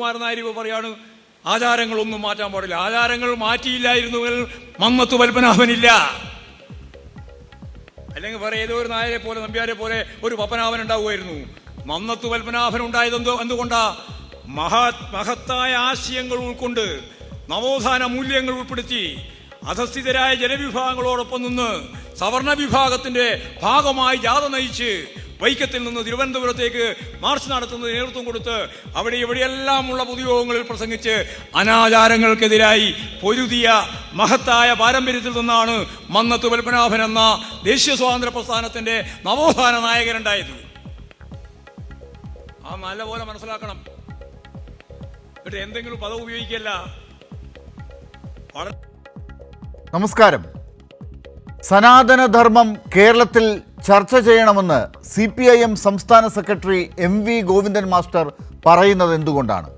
സുകുമാരൻ നായർ പറയാണ് ആചാരങ്ങളൊന്നും മാറ്റാൻ പാടില്ല. ആചാരങ്ങൾ മാറ്റിയില്ലായിരുന്നുവെങ്കിൽ മന്നത്ത് പത്മനാഭനില്ല. അല്ലെങ്കിൽ വേറെ ഏതോ ഒരു നായരെ പോലെ നമ്പ്യാരെ പോലെ ഒരു പത്മനാഭൻ ഉണ്ടാവുമായിരുന്നു. മന്നത്ത് പത്മനാഭൻ ഉണ്ടായത് എന്തുകൊണ്ടാ? മഹത്തായ ആശയങ്ങൾ ഉൾക്കൊണ്ട് നവോത്ഥാന മൂല്യങ്ങൾ ഉൾപ്പെടുത്തി അധസ്ഥിതരായ ജനവിഭാഗങ്ങളോടൊപ്പം നിന്ന് സവർണ വിഭാഗത്തിന്റെ ഭാഗമായി ജാഥ നയിച്ച് വൈക്കത്തിൽ നിന്ന് തിരുവനന്തപുരത്തേക്ക് മാർച്ച് നടത്തുന്നതിന് നേതൃത്വം കൊടുത്ത് അവിടെ ഇവിടെയെല്ലാമുള്ള പൊതുയോഗങ്ങളിൽ പ്രസംഗിച്ച് അനാചാരങ്ങൾക്കെതിരായി പൊരുതിയ മഹത്തായ പാരമ്പര്യത്തിൽ നിന്നാണ് മന്നത്ത് പത്മനാഭൻ എന്ന ദേശീയ സ്വാതന്ത്ര്യ പ്രസ്ഥാനത്തിന്റെ നവോത്ഥാന നായകനുണ്ടായത്. ആ നല്ലപോലെ മനസ്സിലാക്കണം. എന്നിട്ട് എന്തെങ്കിലും പദം ഉപയോഗിക്കല്ല. നമസ്കാരം. സനാതനധർമ്മം കേരളത്തിൽ ചർച്ച ചെയ്യണമെന്ന് CPIM സംസ്ഥാന സെക്രട്ടറി MV ഗോവിന്ദൻ മാസ്റ്റർ പറയുന്നത് എന്തുകൊണ്ടാണ്?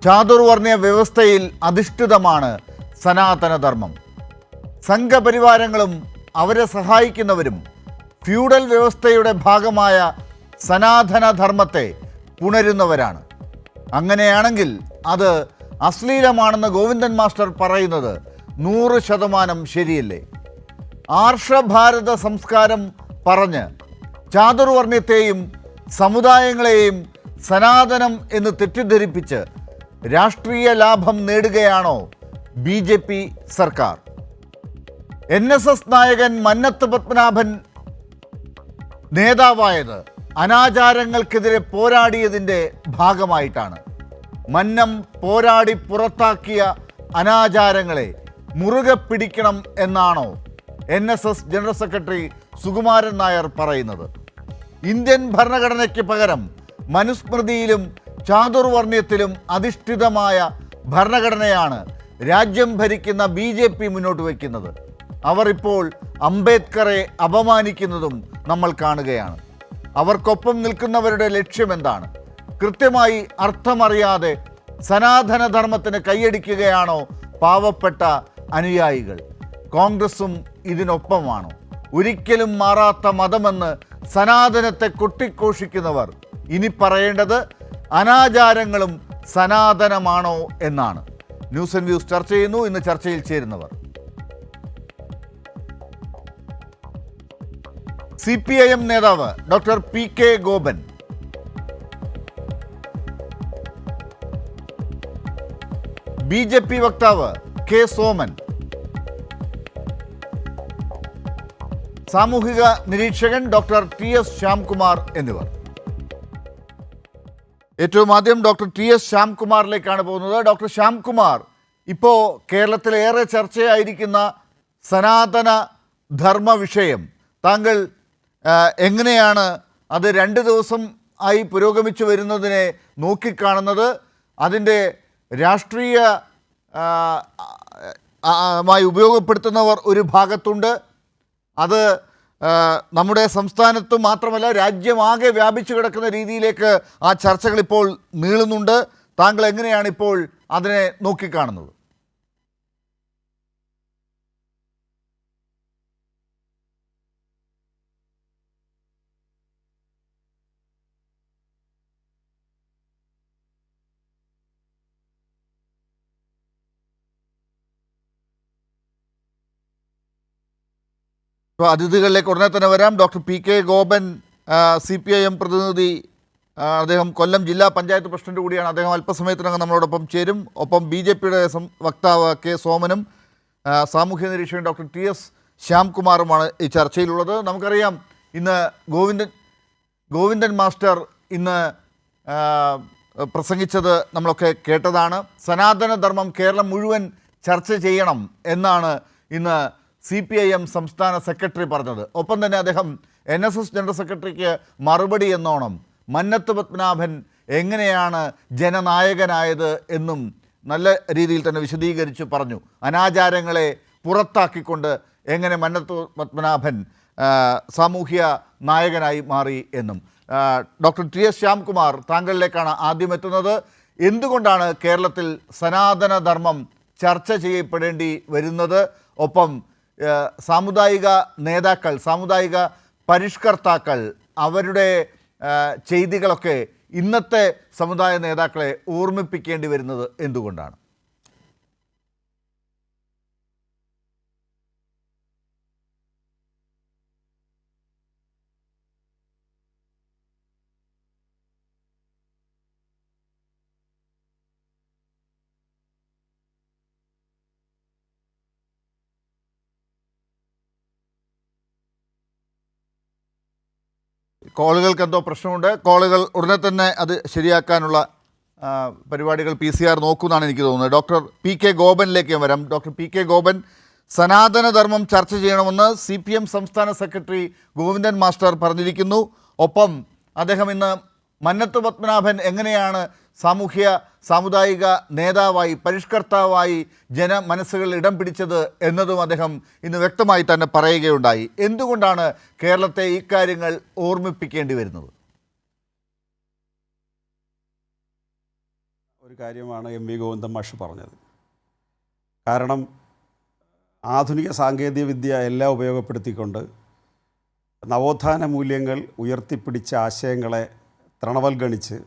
ചാതുർവർണ്ണ വ്യവസ്ഥയിൽ അധിഷ്ഠിതമാണ് സനാതനധർമ്മം. സംഘപരിവാരങ്ങളും അവരെ സഹായിക്കുന്നവരും ഫ്യൂഡൽ വ്യവസ്ഥയുടെ ഭാഗമായ സനാതനധർമ്മത്തെ പുണരുന്നവരാണ്. അങ്ങനെയാണെങ്കിൽ അത് അശ്ലീലമാണെന്ന് ഗോവിന്ദൻ മാസ്റ്റർ പറയുന്നത് 100% ശരിയല്ലേ? ആർഷഭാരത സംസ്കാരം പറഞ്ഞ് ചാതുർവർണ്ണത്തെയും സമുദായങ്ങളെയും സനാതനം എന്ന് തെറ്റിദ്ധരിപ്പിച്ച് രാഷ്ട്രീയ ലാഭം നേടുകയാണോ BJP സർക്കാർ? NSS നായകൻ മന്നത്ത് പത്മനാഭൻ നേതാവായത് അനാചാരങ്ങൾക്കെതിരെ പോരാടിയതിൻ്റെ ഭാഗമായിട്ടാണ്. മന്നം പോരാടി പുറത്താക്കിയ അനാചാരങ്ങളെ മുറുകെ പിടിക്കണം എന്നാണോ NSS general secretary Sukumaran Nair പറയുന്നത്? ഇന്ത്യൻ ഭരണഘടനയ്ക്ക് പകരം മനുസ്മൃതിയിലും ചാതുർവർണ്ണയത്തിലും അധിഷ്ഠിതമായ ഭരണഘടനയാണ് രാജ്യം ഭരിക്കുന്ന BJP മുന്നോട്ട് വയ്ക്കുന്നത്. അവർ ഇപ്പോൾ അംബേദ്കറെ അപമാനിക്കുന്നതും നമ്മൾ കാണുകയാണ്. അവർക്കൊപ്പം നിൽക്കുന്നവരുടെ ലക്ഷ്യമെന്താണ്? കൃത്യമായി അർത്ഥമറിയാതെ സനാതനധർമ്മത്തിന് കൈയടിക്കുകയാണോ പാവപ്പെട്ട അനുയായികൾ? കോൺഗ്രസും ഇതിനൊപ്പമാണോ? ഒരിക്കലും മാറാത്ത മതമെന്ന് സനാതനത്തെ കൊട്ടിഘോഷിക്കുന്നവർ ഇനി പറയേണ്ടത് അനാചാരങ്ങളും സനാതനമാണോ എന്നാണ്. ന്യൂസ് ആൻഡ് വ്യൂസ് ചർച്ച ചെയ്യുന്നു. ഇന്ന് ചർച്ചയിൽ ചേരുന്നവർ CPIM നേതാവ് ഡോക്ടർ PK ഗോപൻ, BJP വക്താവ് K സോമൻ, സാമൂഹിക നിരീക്ഷകൻ ഡോക്ടർ TS ശ്യാംകുമാർ എന്നിവർ. ഏറ്റവും ആദ്യം ഡോക്ടർ TS ശ്യാംകുമാറിലേക്കാണ് പോകുന്നത്. ഡോക്ടർ ശ്യാംകുമാർ, ഇപ്പോൾ കേരളത്തിലേറെ ചർച്ചയായിരിക്കുന്ന സനാതന ധർമ്മ വിഷയം താങ്കൾ എങ്ങനെയാണ് അത് 2 ദിവസം ആയി പുരോഗമിച്ചു വരുന്നതിനെ നോക്കിക്കാണുന്നത്? അതിൻ്റെ രാഷ്ട്രീയ മായി ഉപയോഗപ്പെടുത്തുന്നവർ ഒരു ഭാഗത്തുണ്ട്. അത് നമ്മുടെ സംസ്ഥാനത്ത് മാത്രമല്ല രാജ്യമാകെ വ്യാപിച്ചു കിടക്കുന്ന രീതിയിലേക്ക് ആ ചർച്ചകൾ ഇപ്പോൾ നീളുന്നുണ്ട്. താങ്കൾ എങ്ങനെയാണ് ഇപ്പോൾ അതിനെ നോക്കിക്കാണുന്നത്? ഇപ്പോൾ അതിഥികളിലേക്ക് ഉടനെ തന്നെ വരാം. ഡോക്ടർ PK ഗോപൻ, CPIM പ്രതിനിധി, അദ്ദേഹം കൊല്ലം ജില്ലാ പഞ്ചായത്ത് പ്രസിഡന്റ് കൂടിയാണ്. അദ്ദേഹം അല്പസമയത്തിനകം നമ്മളോടൊപ്പം ചേരും. ഒപ്പം BJPയുടെ വക്താവ് K സോമനും സാമൂഹ്യ നിരീക്ഷകൻ ഡോക്ടർ TS ശ്യാംകുമാറുമാണ് ഈ ചർച്ചയിലുള്ളത്. നമുക്കറിയാം, ഇന്ന് ഗോവിന്ദൻ മാസ്റ്റർ ഇന്ന് പ്രസംഗിച്ചത് നമ്മളൊക്കെ കേട്ടതാണ്. സനാതനധർമ്മം കേരളം മുഴുവൻ ചർച്ച ചെയ്യണം എന്നാണ് ഇന്ന് CPIM സംസ്ഥാന സെക്രട്ടറി പറഞ്ഞത്. ഒപ്പം തന്നെ അദ്ദേഹം NSS ജനറൽ സെക്രട്ടറിക്ക് മറുപടി എന്നോണം മന്നത്ത് പത്മനാഭൻ എങ്ങനെയാണ് ജനനായകനായത് എന്നും നല്ല രീതിയിൽ തന്നെ വിശദീകരിച്ച് പറഞ്ഞു. അനാചാരങ്ങളെ പുറത്താക്കിക്കൊണ്ട് എങ്ങനെ മന്നത്ത് പത്മനാഭൻ സാമൂഹ്യ നായകനായി മാറി എന്നും. ഡോക്ടർ TS ശ്യാംകുമാർ, താങ്കളിലേക്കാണ് ആദ്യം എത്തുന്നത്. എന്തുകൊണ്ടാണ് കേരളത്തിൽ സനാതനധർമ്മം ചർച്ച ചെയ്യപ്പെടേണ്ടി വരുന്നത്? ഒപ്പം സാമുദായിക നേതാക്കൾ, സാമുദായിക പരിഷ്കർത്താക്കൾ, അവരുടെ ചെയ്തികളൊക്കെ ഇന്നത്തെ സമുദായ നേതാക്കളെ ഓർമ്മിപ്പിക്കേണ്ടി വരുന്നത് എന്തുകൊണ്ടാണ്? കോളുകൾക്ക് എന്തോ പ്രശ്നമുണ്ട്. കോളുകൾ ഉടനെ തന്നെ അത് ശരിയാക്കാനുള്ള പരിപാടികൾ PCR നോക്കുമെന്നാണ് എനിക്ക് തോന്നുന്നത്. ഡോക്ടർ PK ഗോപനിലേക്ക് വരാം. ഡോക്ടർ PK ഗോപൻ, സനാതനധർമ്മം ചർച്ച ചെയ്യണമെന്ന് CPM സംസ്ഥാന സെക്രട്ടറി ഗോവിന്ദൻ മാസ്റ്റർ പറഞ്ഞിരിക്കുന്നു. ഒപ്പം അദ്ദേഹം ഇന്ന് മന്നത്ത് പത്മനാഭൻ എങ്ങനെയാണ് സാമുദായിക നേതാവായി, പരിഷ്കർത്താവായി ജനമനസ്സുകളിൽ ഇടം പിടിച്ചത് എന്നതും അദ്ദേഹം ഇന്ന് വ്യക്തമായി തന്നെ പറയുകയുണ്ടായി. എന്തുകൊണ്ടാണ് കേരളത്തെ ഇക്കാര്യങ്ങൾ ഓർമ്മിപ്പിക്കേണ്ടി വരുന്നത്? ഒരു കാര്യമാണ് MV ഗോവിന്ദൻ മാഷ് പറഞ്ഞത്. കാരണം ആധുനിക സാങ്കേതികവിദ്യ എല്ലാം ഉപയോഗപ്പെടുത്തിക്കൊണ്ട് നവോത്ഥാന മൂല്യങ്ങൾ ഉയർത്തിപ്പിടിച്ച ആശയങ്ങളെ തൃണവൽഗണിച്ച്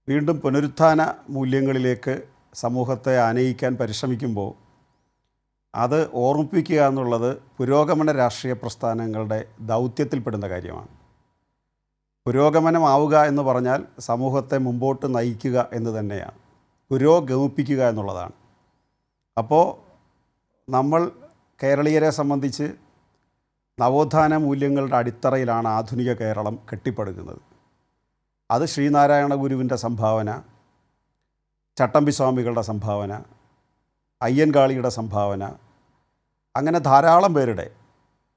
വീണ്ടും പുനരുത്ഥാന മൂല്യങ്ങളിലേക്ക് സമൂഹത്തെ ആനയിക്കാൻ പരിശ്രമിക്കുമ്പോൾ അത് ഓർമ്മിപ്പിക്കുക എന്നുള്ളത് പുരോഗമന രാഷ്ട്രീയ പ്രസ്ഥാനങ്ങളുടെ ദൗത്യത്തിൽപ്പെടുന്ന കാര്യമാണ്. പുരോഗമനമാവുക എന്ന് പറഞ്ഞാൽ സമൂഹത്തെ മുമ്പോട്ട് നയിക്കുക എന്ന് തന്നെയാണ്, പുരോഗമിപ്പിക്കുക എന്നുള്ളതാണ്. അപ്പോൾ നമ്മൾ കേരളീയരെ സംബന്ധിച്ച് നവോത്ഥാന മൂല്യങ്ങളുടെ അടിത്തറയിലാണ് ആധുനിക കേരളം കെട്ടിപ്പടുക്കുന്നത്. അത് ശ്രീനാരായണ ഗുരുവിൻ്റെ സംഭാവന, ചട്ടമ്പി സ്വാമികളുടെ സംഭാവന, അയ്യൻകാളിയുടെ സംഭാവന, അങ്ങനെ ധാരാളം പേരുടെ,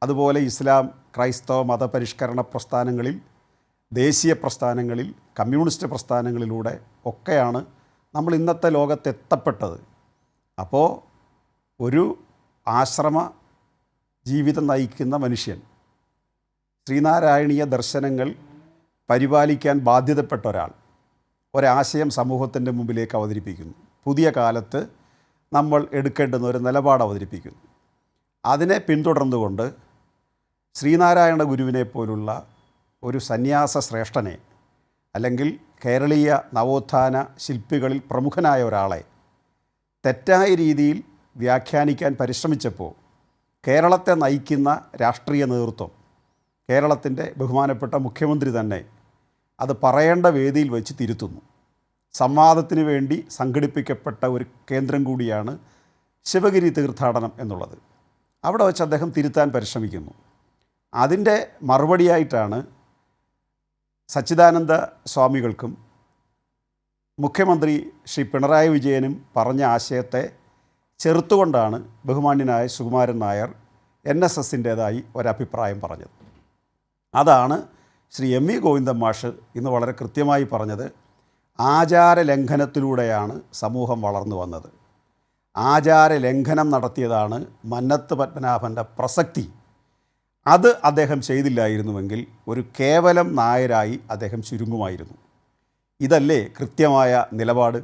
അതുപോലെ ഇസ്ലാം, ക്രൈസ്തവ മതപരിഷ്കരണ പ്രസ്ഥാനങ്ങളിൽ, ദേശീയ പ്രസ്ഥാനങ്ങളിൽ, കമ്മ്യൂണിസ്റ്റ് പ്രസ്ഥാനങ്ങളിലൂടെ ഒക്കെയാണ് നമ്മൾ ഇന്നത്തെ ലോകത്തെത്തപ്പെട്ടത്. അപ്പോൾ ഒരു ആശ്രമ ജീവിതം നയിക്കുന്ന മനുഷ്യൻ ശ്രീനാരായണീയ ദർശനങ്ങൾ പരിപാലിക്കാൻ ബാധ്യതപ്പെട്ട ഒരാശയം സമൂഹത്തിൻ്റെ മുമ്പിലേക്ക് അവതരിപ്പിക്കുന്നു. പുതിയ കാലത്ത് നമ്മൾ എടുക്കേണ്ടുന്ന ഒരു നിലപാട് അവതരിപ്പിക്കുന്നു. അതിനെ പിന്തുടർന്നുകൊണ്ട് ശ്രീനാരായണ ഗുരുവിനെ പോലുള്ള ഒരു സന്യാസ ശ്രേഷ്ഠനെ, അല്ലെങ്കിൽ കേരളീയ നവോത്ഥാന ശില്പികളിൽ പ്രമുഖനായ ഒരാളെ തെറ്റായ രീതിയിൽ വ്യാഖ്യാനിക്കാൻ പരിശ്രമിച്ചപ്പോൾ കേരളത്തെ നയിക്കുന്ന രാഷ്ട്രീയ നേതൃത്വം, കേരളത്തിൻ്റെ ബഹുമാനപ്പെട്ട മുഖ്യമന്ത്രി തന്നെ അത് പറയേണ്ട വേദിയിൽ വെച്ച് തിരുത്തുന്നു. സംവാദത്തിന് വേണ്ടി സംഘടിപ്പിക്കപ്പെട്ട ഒരു കേന്ദ്രം കൂടിയാണ് ശിവഗിരി തീർത്ഥാടനം എന്നുള്ളത്. അവിടെ വെച്ച് അദ്ദേഹം തിരുത്താൻ പരിശ്രമിക്കുന്നു. അതിൻ്റെ മറുപടിയായിട്ടാണ് സച്ചിദാനന്ദ സ്വാമികൾക്കും മുഖ്യമന്ത്രി ശ്രീ പിണറായി വിജയനും പറഞ്ഞ ആശയത്തെ ചെറുത്തുകൊണ്ടാണ് ബഹുമാന്യനായ സുകുമാരൻ നായർ NSSൻ്റേതായി ഒരഭിപ്രായം പറഞ്ഞത്. അതാണ് ശ്രീ MV ഗോവിന്ദൻ മാഷ് ഇന്ന് വളരെ കൃത്യമായി പറഞ്ഞത്. ആചാരലംഘനത്തിലൂടെയാണ് സമൂഹം വളർന്നു വന്നത്. ആചാരലംഘനം നടത്തിയതാണ് മന്നത്ത് പത്മനാഭൻ്റെ പ്രസക്തി. അത് അദ്ദേഹം ചെയ്തില്ലായിരുന്നുവെങ്കിൽ ഒരു കേവലം നായരായി അദ്ദേഹം ചുരുങ്ങുമായിരുന്നു. ഇതല്ലേ കൃത്യമായ നിലപാട്?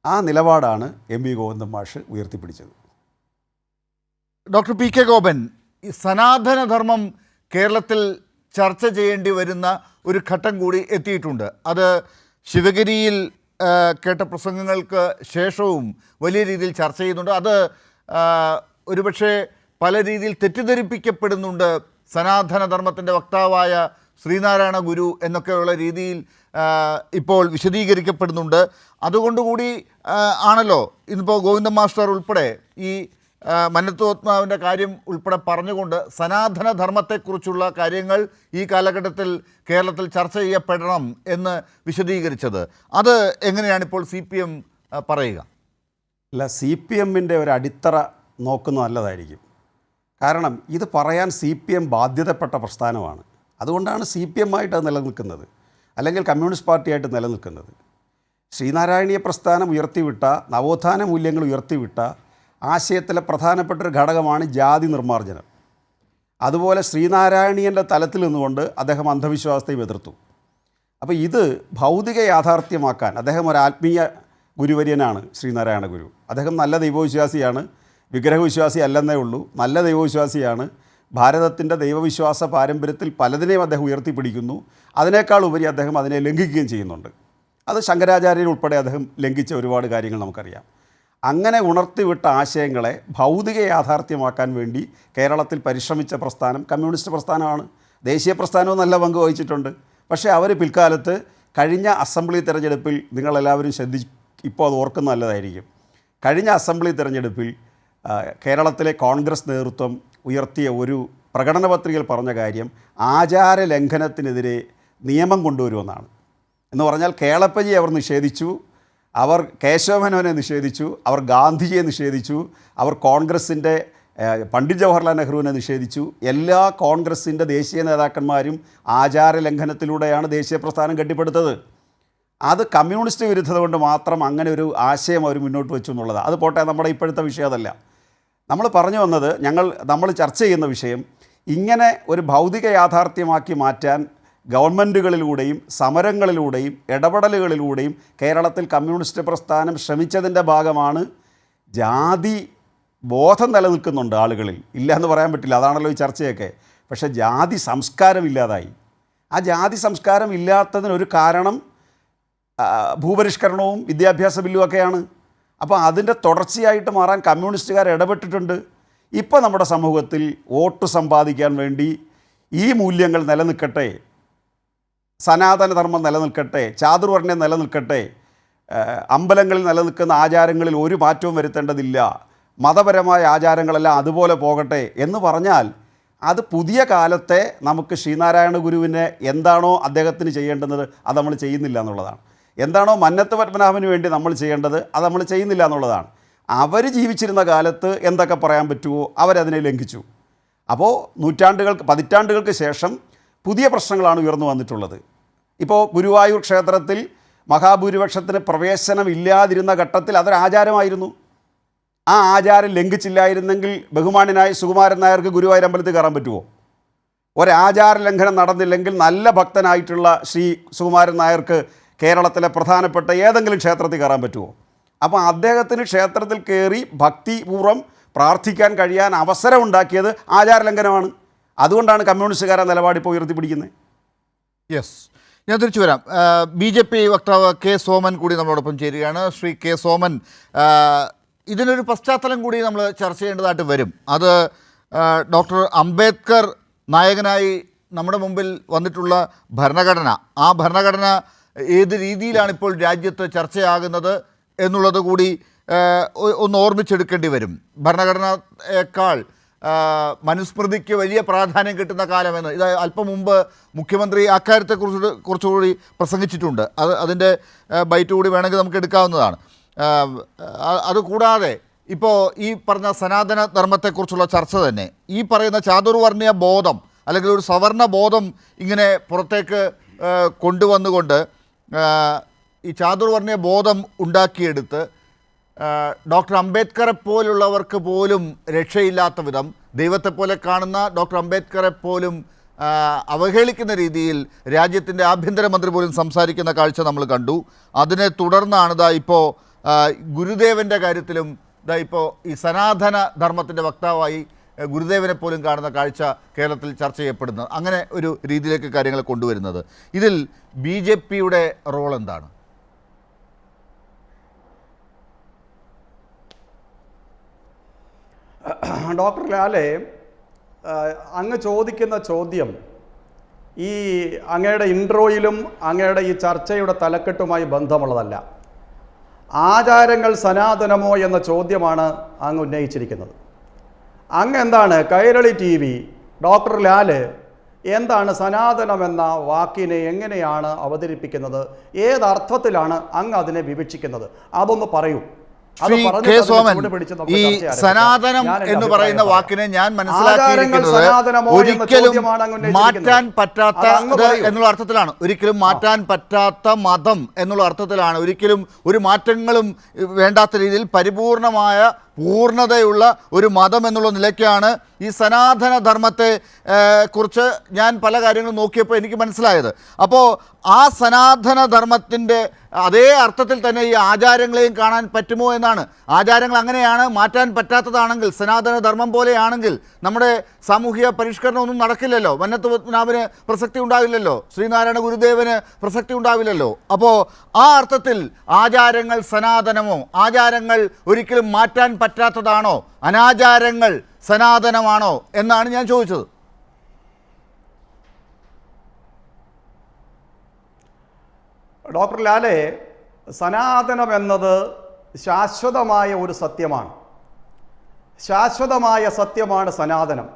ആ നിലപാടാണ് MV ഗോവിന്ദൻ മാഷ് ഉയർത്തിപ്പിടിച്ചത്. ഡോക്ടർ PK ഗോപൻ, ഈ സനാതനധർമ്മം കേരളത്തിൽ ചർച്ച ചെയ്യേണ്ടി വരുന്ന ഒരു ഘട്ടം കൂടി എത്തിയിട്ടുണ്ട്. അത് ശിവഗിരിയിൽ കേട്ട പ്രസംഗങ്ങൾക്ക് ശേഷവും വലിയ രീതിയിൽ ചർച്ച ചെയ്യുന്നുണ്ട്. അത് ഒരുപക്ഷെ പല രീതിയിൽ തെറ്റിദ്ധരിപ്പിക്കപ്പെടുന്നുണ്ട്. സനാതനധർമ്മത്തിൻ്റെ വക്താവായ ശ്രീനാരായണ ഗുരു എന്നൊക്കെയുള്ള രീതിയിൽ ഇപ്പോൾ വിശദീകരിക്കപ്പെടുന്നുണ്ട്. അതുകൊണ്ടുകൂടി ആണല്ലോ ഇന്നിപ്പോൾ ഗോവിന്ദൻ മാസ്റ്റർ ഉൾപ്പെടെ ഈ മന്നത്ത് പത്മനാഭൻ്റെ കാര്യം ഉൾപ്പെടെ പറഞ്ഞുകൊണ്ട് സനാതനധർമ്മത്തെക്കുറിച്ചുള്ള കാര്യങ്ങൾ ഈ കാലഘട്ടത്തിൽ കേരളത്തിൽ ചർച്ച ചെയ്യപ്പെടണം എന്ന് വിശദീകരിച്ചത്. അത് എങ്ങനെയാണ് ഇപ്പോൾ CPM പറയുക? അല്ല, CPMൻ്റെ ഒരു അടിത്തറ നോക്കുന്നത് നല്ലതായിരിക്കും. കാരണം ഇത് പറയാൻ CPM ബാധ്യതപ്പെട്ട പ്രസ്ഥാനമാണ്. അതുകൊണ്ടാണ് CPM ആയിട്ട് അത് നിലനിൽക്കുന്നത്, അല്ലെങ്കിൽ കമ്മ്യൂണിസ്റ്റ് പാർട്ടിയായിട്ട് നിലനിൽക്കുന്നത്. ശ്രീനാരായണീയ പ്രസ്ഥാനം ഉയർത്തിവിട്ട, നവോത്ഥാന മൂല്യങ്ങൾ ഉയർത്തിവിട്ട ആശയത്തിലെ പ്രധാനപ്പെട്ട ഒരു ഘടകമാണ് ജാതി നിർമ്മാർജ്ജനം. അതുപോലെ ശ്രീനാരായണീയൻ്റെ തലത്തിൽ നിന്നുകൊണ്ട് അദ്ദേഹം അന്ധവിശ്വാസത്തെ എതിർത്തു. അപ്പോൾ ഇത് ഭൗതിക യാഥാർത്ഥ്യമാക്കാൻ അദ്ദേഹം ഒരു ആത്മീയ ഗുരുവര്യനാണ് ശ്രീനാരായണ ഗുരു. അദ്ദേഹം നല്ല ദൈവവിശ്വാസിയാണ്, വിഗ്രഹവിശ്വാസി അല്ലെന്നേ ഉള്ളൂ, നല്ല ദൈവവിശ്വാസിയാണ്. ഭാരതത്തിൻ്റെ ദൈവവിശ്വാസ പാരമ്പര്യത്തിൽ പലതിനെയും അദ്ദേഹം ഉയർത്തിപ്പിടിക്കുന്നു. അതിനേക്കാൾ ഉപരി അദ്ദേഹം അതിനെ ലംഘിക്കുകയും ചെയ്യുന്നുണ്ട്. അത് ശങ്കരാചാര്യർ ഉൾപ്പെടെ അദ്ദേഹം ലംഘിച്ച ഒരുപാട് കാര്യങ്ങൾ നമുക്കറിയാം. അങ്ങനെ ഉണർത്തിവിട്ട ആശയങ്ങളെ ഭൗതിക യാഥാർത്ഥ്യമാക്കാൻ വേണ്ടി കേരളത്തിൽ പരിശ്രമിച്ച പ്രസ്ഥാനം കമ്മ്യൂണിസ്റ്റ് പ്രസ്ഥാനമാണ്. ദേശീയ പ്രസ്ഥാനവും നല്ല പങ്ക് വഹിച്ചിട്ടുണ്ട്. പക്ഷേ അവർ പിൽക്കാലത്ത് കഴിഞ്ഞ അസംബ്ലി തെരഞ്ഞെടുപ്പിൽ നിങ്ങളെല്ലാവരും ഇപ്പോൾ അത് ഓർക്കുന്ന നല്ലതായിരിക്കും. കഴിഞ്ഞ അസംബ്ലി തെരഞ്ഞെടുപ്പിൽ കേരളത്തിലെ കോൺഗ്രസ് നേതൃത്വം ഉയർത്തിയ ഒരു പ്രകടന പത്രികയിൽ പറഞ്ഞ കാര്യം ആചാര ലംഘനത്തിനെതിരെ നിയമം കൊണ്ടുവരുമെന്നാണ്. എന്ന് പറഞ്ഞാൽ കേളപ്പജിയെ അവർ നിഷേധിച്ചു, അവർ കേശവമേനോനെ നിഷേധിച്ചു, അവർ ഗാന്ധിജിയെ നിഷേധിച്ചു, അവർ കോൺഗ്രസിൻ്റെ പണ്ഡിറ്റ് ജവഹർലാൽ നെഹ്റുവിനെ നിഷേധിച്ചു. എല്ലാ കോൺഗ്രസിൻ്റെ ദേശീയ നേതാക്കന്മാരും ആചാര ലംഘനത്തിലൂടെയാണ് ദേശീയ പ്രസ്ഥാനം കെട്ടിപ്പടുത്തത്. അത് കമ്മ്യൂണിസ്റ്റ് വിരുദ്ധത കൊണ്ട് മാത്രം അങ്ങനെ ഒരു ആശയം അവർ മുന്നോട്ട് വെച്ചു എന്നുള്ളതാണ്. അത് പോട്ടെ, നമ്മുടെ ഇപ്പോഴത്തെ വിഷയം അതല്ല. നമ്മൾ പറഞ്ഞു വന്നത്, നമ്മൾ ചർച്ച ചെയ്യുന്ന വിഷയം ഇങ്ങനെ ഒരു ഭൗതിക യാഥാർത്ഥ്യമാക്കി മാറ്റാൻ ഗവൺമെൻറ്റുകളിലൂടെയും സമരങ്ങളിലൂടെയും ഇടപെടലുകളിലൂടെയും കേരളത്തിൽ കമ്മ്യൂണിസ്റ്റ് പ്രസ്ഥാനം ശ്രമിച്ചതിൻ്റെ ഭാഗമാണ്. ജാതി ബോധം നിലനിൽക്കുന്നുണ്ട് ആളുകളിൽ, ഇല്ല എന്ന് പറയാൻ പറ്റില്ല, അതാണല്ലോ ഈ ചർച്ചയൊക്കെ. പക്ഷേ ജാതി സംസ്കാരം ഇല്ലാതായി. ആ ജാതി സംസ്കാരം ഇല്ലാത്തതിനൊരു കാരണം ഭൂപരിഷ്കരണവും വിദ്യാഭ്യാസ ബില്ലും ഒക്കെയാണ്. അപ്പോൾ അതിൻ്റെ തുടർച്ചയായിട്ട് മാറാൻ കമ്മ്യൂണിസ്റ്റുകാർ ഇടപെട്ടിട്ടുണ്ട്. ഇപ്പോൾ നമ്മുടെ സമൂഹത്തിൽ വോട്ട് സമ്പാദിക്കാൻ വേണ്ടി ഈ മൂല്യങ്ങൾ നിലനിൽക്കട്ടെ, സനാതനധർമ്മം നിലനിൽക്കട്ടെ, ചാതുർവർണ്ണ്യം നിലനിൽക്കട്ടെ, അമ്പലങ്ങളിൽ നിലനിൽക്കുന്ന ആചാരങ്ങളിൽ ഒരു മാറ്റവും വരുത്തേണ്ടതില്ല, മതപരമായ ആചാരങ്ങളെല്ലാം അതുപോലെ പോകട്ടെ എന്ന് പറഞ്ഞാൽ അത് പുതിയ കാലത്തെ നമുക്ക് ശ്രീനാരായണ ഗുരുവിനെ എന്താണോ അദ്ദേഹത്തിന് ചെയ്യേണ്ടുന്നത് അത് നമ്മൾ ചെയ്യുന്നില്ല എന്നുള്ളതാണ്. എന്താണോ മന്നത്ത് പത്മനാഭന് വേണ്ടി നമ്മൾ ചെയ്യേണ്ടത് അത് നമ്മൾ ചെയ്യുന്നില്ല എന്നുള്ളതാണ്. അവർ ജീവിച്ചിരുന്ന കാലത്ത് എന്തൊക്കെ പറയാൻ പറ്റുമോ അവരതിനെ ലംഘിച്ചു. അപ്പോൾ പതിറ്റാണ്ടുകൾക്ക് ശേഷം പുതിയ പ്രശ്നങ്ങളാണ് ഉയർന്നു വന്നിട്ടുള്ളത്. ഇപ്പോൾ ഗുരുവായൂർ ക്ഷേത്രത്തിൽ മഹാഭൂരിപക്ഷത്തിന് പ്രവേശനമില്ലാതിരുന്ന ഘട്ടത്തിൽ അതൊരാചാരമായിരുന്നു. ആ ആചാരം ലംഘിച്ചില്ലായിരുന്നെങ്കിൽ ബഹുമാന്യനായ സുകുമാരൻ നായർക്ക് ഗുരുവായൂർ അമ്പലത്തിൽ കയറാൻ പറ്റുമോ? ഒരാചാര ലംഘനം നടന്നില്ലെങ്കിൽ നല്ല ഭക്തനായിട്ടുള്ള ശ്രീ സുകുമാരൻ നായർക്ക് കേരളത്തിലെ പ്രധാനപ്പെട്ട ഏതെങ്കിലും ക്ഷേത്രത്തിൽ കയറാൻ പറ്റുമോ? അപ്പോൾ അദ്ദേഹത്തിന് ക്ഷേത്രത്തിൽ കയറി ഭക്തിപൂർവ്വം പ്രാർത്ഥിക്കാൻ കഴിയാൻ അവസരം ഉണ്ടാക്കിയത് ആചാരലംഘനമാണ്. അതുകൊണ്ടാണ് കമ്മ്യൂണിസ്റ്റുകാരെ നിലപാടിപ്പോൾ ഉയർത്തിപ്പിടിക്കുന്നത്. യെസ്, ഞാൻ തിരിച്ചു വരാം. BJP വക്താവ് കെ സോമൻ കൂടി നമ്മളോടൊപ്പം ചേരുകയാണ്. ശ്രീ കെ സോമൻ, ഇതിനൊരു പശ്ചാത്തലം കൂടി നമ്മൾ ചർച്ച ചെയ്യേണ്ടതായിട്ട് വരും. അത് ഡോക്ടർ അംബേദ്കർ നായകനായി നമ്മുടെ മുമ്പിൽ വന്നിട്ടുള്ള ഭരണഘടന, ആ ഭരണഘടന ഏത് രീതിയിലാണ് ഇപ്പോൾ രാജ്യത്ത് ചർച്ചയാകുന്നത് എന്നുള്ളത് കൂടി ഒന്ന് ഓർമ്മിച്ചെടുക്കേണ്ടി വരും. ഭരണഘടനയേക്കാൾ മനുസ്മൃതിക്ക് വലിയ പ്രാധാന്യം കിട്ടുന്ന കാലമെന്ന് ഇത് അല്പം മുമ്പ് മുഖ്യമന്ത്രി കുറച്ചുകൂടി പ്രസംഗിച്ചിട്ടുണ്ട്. അതിൻ്റെ ബൈറ്റ് കൂടി വേണമെങ്കിൽ നമുക്ക് എടുക്കാവുന്നതാണ്. അതുകൂടാതെ ഇപ്പോൾ ഈ പറഞ്ഞ സനാതന ധർമ്മത്തെക്കുറിച്ചുള്ള ചർച്ച തന്നെ, ഈ പറയുന്ന ചാതുർവർണ്ണയ ബോധം അല്ലെങ്കിൽ ഒരു സവർണ ബോധം ഇങ്ങനെ പുറത്തേക്ക് കൊണ്ടുവന്നുകൊണ്ട് ഈ ചാതുർവർണ്ണയ ബോധം ഉണ്ടാക്കിയെടുത്ത് ഡോക്ടർ അംബേദ്കറെ പോലുള്ളവർക്ക് പോലും രക്ഷയില്ലാത്ത വിധം, ദൈവത്തെപ്പോലെ കാണുന്ന ഡോക്ടർ അംബേദ്കറെ പോലും അവഹേളിക്കുന്ന രീതിയിൽ രാജ്യത്തിൻ്റെ ആഭ്യന്തരമന്ത്രി പോലും സംസാരിക്കുന്ന കാഴ്ച നമ്മൾ കണ്ടു. അതിനെ തുടർന്നാണ് ഇപ്പോൾ ഗുരുദേവൻ്റെ കാര്യത്തിലും ഇപ്പോൾ ഈ സനാതന ധർമ്മത്തിൻ്റെ വക്താവായി ഗുരുദേവനെ പോലും കാണുന്ന കാഴ്ച കേരളത്തിൽ ചർച്ച ചെയ്യപ്പെടുന്നത്. അങ്ങനെ ഒരു രീതിയിലേക്ക് കാര്യങ്ങൾ കൊണ്ടുവരുന്നത്. ഇതിൽ BJPയുടെ റോൾ എന്താണ്? ഡോക്ടർ ലാലെ, അങ്ങ് ചോദിക്കുന്ന ചോദ്യം ഈ അങ്ങയുടെ ഇൻട്രോയിലും അങ്ങയുടെ ഈ ചർച്ചയുടെ തലക്കെട്ടുമായി ബന്ധമുള്ളതല്ല. ആചാരങ്ങൾ സനാതനമോ എന്ന ചോദ്യമാണ് അങ്ങ് ഉന്നയിച്ചിരിക്കുന്നത്. അങ്ങ് എന്താണ് കൈരളി TV ഡോക്ടർ ലാല് എന്താണ് സനാതനം എന്ന വാക്കിനെ എങ്ങനെയാണ് അവതരിപ്പിക്കുന്നത്? ഏതർത്ഥത്തിലാണ് അങ്ങ് അതിനെ വിവക്ഷിക്കുന്നത്? അതൊന്ന് പറയൂ. കെ സോമൻ, ഈ സനാതനം എന്ന് പറയുന്ന വാക്കിനെ ഞാൻ മനസ്സിലാക്കിയിരിക്കുന്നത് ഒരിക്കലും മാറ്റാൻ പറ്റാത്ത എന്നുള്ള അർത്ഥത്തിലാണ്. ഒരിക്കലും മാറ്റാൻ പറ്റാത്ത മതം എന്നുള്ള അർത്ഥത്തിലാണ്. ഒരിക്കലും ഒരു മാറ്റങ്ങളും വേണ്ടാത്ത രീതിയിൽ പരിപൂർണമായ പൂർണ്ണതയുള്ള ഒരു മതം എന്നുള്ള നിലയ്ക്കാണ് ഈ സനാതന ധർമ്മത്തെ കുറിച്ച് ഞാൻ പല കാര്യങ്ങളും നോക്കിയപ്പോൾ എനിക്ക് മനസ്സിലായത്. അപ്പോൾ ആ സനാതന ധർമ്മത്തിൻ്റെ അതേ അർത്ഥത്തിൽ തന്നെ ഈ ആചാരങ്ങളെയും കാണാൻ പറ്റുമോ എന്നാണ്. ആചാരങ്ങൾ അങ്ങനെയാണ്, മാറ്റാൻ പറ്റാത്തതാണെങ്കിൽ, സനാതന ധർമ്മം പോലെയാണെങ്കിൽ നമ്മുടെ സാമൂഹിക പരിഷ്കരണമൊന്നും നടക്കില്ലല്ലോ. മന്നത്ത് പത്മനാഭന് പ്രസക്തി ഉണ്ടാവില്ലല്ലോ, ശ്രീനാരായണ ഗുരുദേവന് പ്രസക്തി ഉണ്ടാവില്ലല്ലോ. അപ്പോൾ ആ അർത്ഥത്തിൽ ആചാരങ്ങൾ സനാതനമോ, ആചാരങ്ങൾ ഒരിക്കലും മാറ്റാൻ പറ്റാത്തതാണോ, അനാചാരങ്ങൾ സനാതനമാണോ എന്നാണ് ഞാൻ ചോദിച്ചത്. ഡോക്ടർ ലാലെ, സനാതനം എന്നത് ശാശ്വതമായ ഒരു സത്യമാണ്. ശാശ്വതമായ സത്യമാണ് സനാതനം.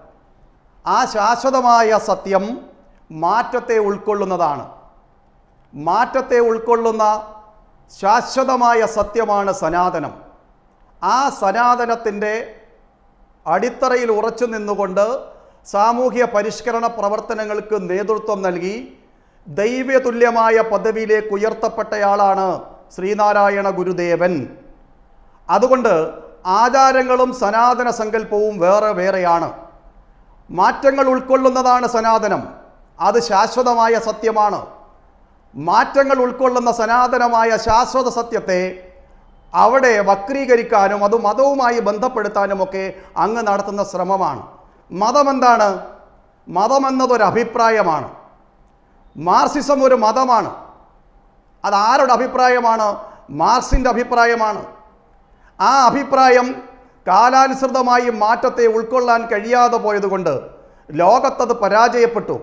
ആ ശാശ്വതമായ സത്യം മാറ്റത്തെ ഉൾക്കൊള്ളുന്നതാണ്. മാറ്റത്തെ ഉൾക്കൊള്ളുന്ന ശാശ്വതമായ സത്യമാണ് സനാതനം. ആ സനാതനത്തിൻ്റെ അടിത്തറയിൽ ഉറച്ചു നിന്നുകൊണ്ട് സാമൂഹ്യ പരിഷ്കരണ പ്രവർത്തനങ്ങൾക്ക് നേതൃത്വം നൽകി ദൈവതുല്യമായ പദവിയിലേക്ക് ഉയർത്തപ്പെട്ടയാളാണ് ശ്രീനാരായണ ഗുരുദേവൻ. അതുകൊണ്ട് ആചാരങ്ങളും സനാതന സങ്കല്പവും വേറെ വേറെയാണ്. മാറ്റങ്ങൾ ഉൾക്കൊള്ളുന്നതാണ് സനാതനം, അത് ശാശ്വതമായ സത്യമാണ്. മാറ്റങ്ങൾ ഉൾക്കൊള്ളുന്ന സനാതനമായ ശാശ്വത സത്യത്തെ അവിടെ വക്രീകരിക്കാനും അത് മതവുമായി ബന്ധപ്പെടുത്താനുമൊക്കെ അങ്ങ് നടത്തുന്ന ശ്രമമാണ്. മതമെന്താണ്? മതമെന്നതൊരു അഭിപ്രായമാണ്. മാർക്സിസം ഒരു മതമാണ്. അത് ആരുടെ അഭിപ്രായമാണ്? മാർക്സിൻ്റെ അഭിപ്രായമാണ്. ആ അഭിപ്രായം കാലാനുസൃതമായി മാറ്റത്തെ ഉൾക്കൊള്ളാൻ കഴിയാതെ പോയതുകൊണ്ട് ലോകത്തത് പരാജയപ്പെട്ടു.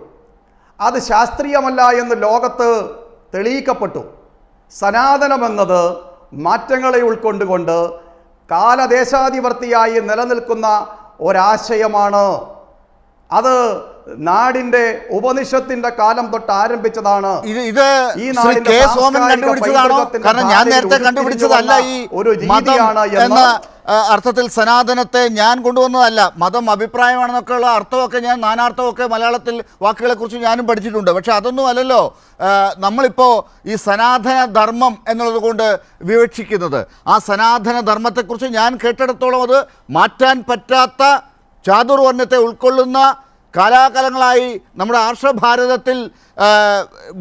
അത് ശാസ്ത്രീയമല്ല എന്ന് ലോകത്ത് തെളിയിക്കപ്പെട്ടു. സനാതനമെന്നത് മാറ്റങ്ങളെ ഉൾക്കൊണ്ടുകൊണ്ട് കാലദേശാധിവർത്തിയായി നിലനിൽക്കുന്ന ഒരാശയമാണ്. അത് നാടിന്റെ ഉപനിഷത്തിന്റെ കാലം തൊട്ട് ആരംഭിച്ചതാണ്. ഇത് കെ സോമൻ കണ്ടുപിടിച്ചതാണോ? കാരണം ഞാൻ നേരത്തെ കണ്ടുപിടിച്ചതല്ല ഈ മതം എന്ന അർത്ഥത്തിൽ സനാതനത്തെ ഞാൻ കൊണ്ടുവന്നതല്ല. മതം അഭിപ്രായമാണെന്നൊക്കെ ഉള്ള അർത്ഥമൊക്കെ ഞാൻ നാനാർത്ഥമൊക്കെ മലയാളത്തിൽ വാക്കുകളെ കുറിച്ച് ഞാനും പഠിച്ചിട്ടുണ്ട്. പക്ഷെ അതൊന്നും അല്ലല്ലോ നമ്മളിപ്പോൾ ഈ സനാതന ധർമ്മം എന്നുള്ളത് കൊണ്ട് വിവക്ഷിക്കുന്നത്. ആ സനാതന ധർമ്മത്തെക്കുറിച്ച് ഞാൻ കേട്ടിടത്തോളം അത് മാറ്റാൻ പറ്റാത്ത ചാതുർവർണ്ണത്തെ ഉൾക്കൊള്ളുന്ന കാലാകാലങ്ങളായി നമ്മുടെ ആർഷഭാരതത്തിൽ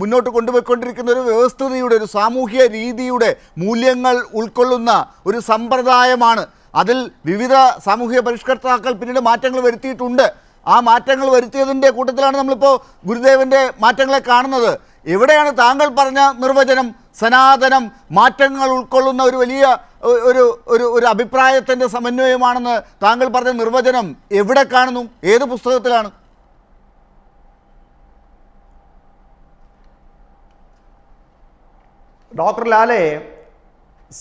മുന്നോട്ട് കൊണ്ടുപോയിക്കൊണ്ടിരിക്കുന്ന ഒരു വ്യവസ്ഥിതിയുടെ, ഒരു സാമൂഹ്യ രീതിയുടെ മൂല്യങ്ങൾ ഉൾക്കൊള്ളുന്ന ഒരു സമ്പ്രദായമാണ്. അതിൽ വിവിധ സാമൂഹിക പരിഷ്കർത്താക്കൾ പിന്നീട് മാറ്റങ്ങൾ വരുത്തിയിട്ടുണ്ട്. ആ മാറ്റങ്ങൾ വരുത്തിയതിൻ്റെ കൂട്ടത്തിലാണ് നമ്മളിപ്പോൾ ഗുരുദേവൻ്റെ മാറ്റങ്ങളെ കാണുന്നത്. എവിടെയാണ് താങ്കൾ പറഞ്ഞ നിർവചനം? സനാതനം മാറ്റങ്ങൾ ഉൾക്കൊള്ളുന്ന ഒരു വലിയ ഒരു അഭിപ്രായത്തിൻ്റെ സമന്വയമാണെന്ന് താങ്കൾ പറഞ്ഞ നിർവചനം എവിടെ കാണുന്നു? ഏത് പുസ്തകത്തിലാണ്? ഡോക്ടർ ലാലെ,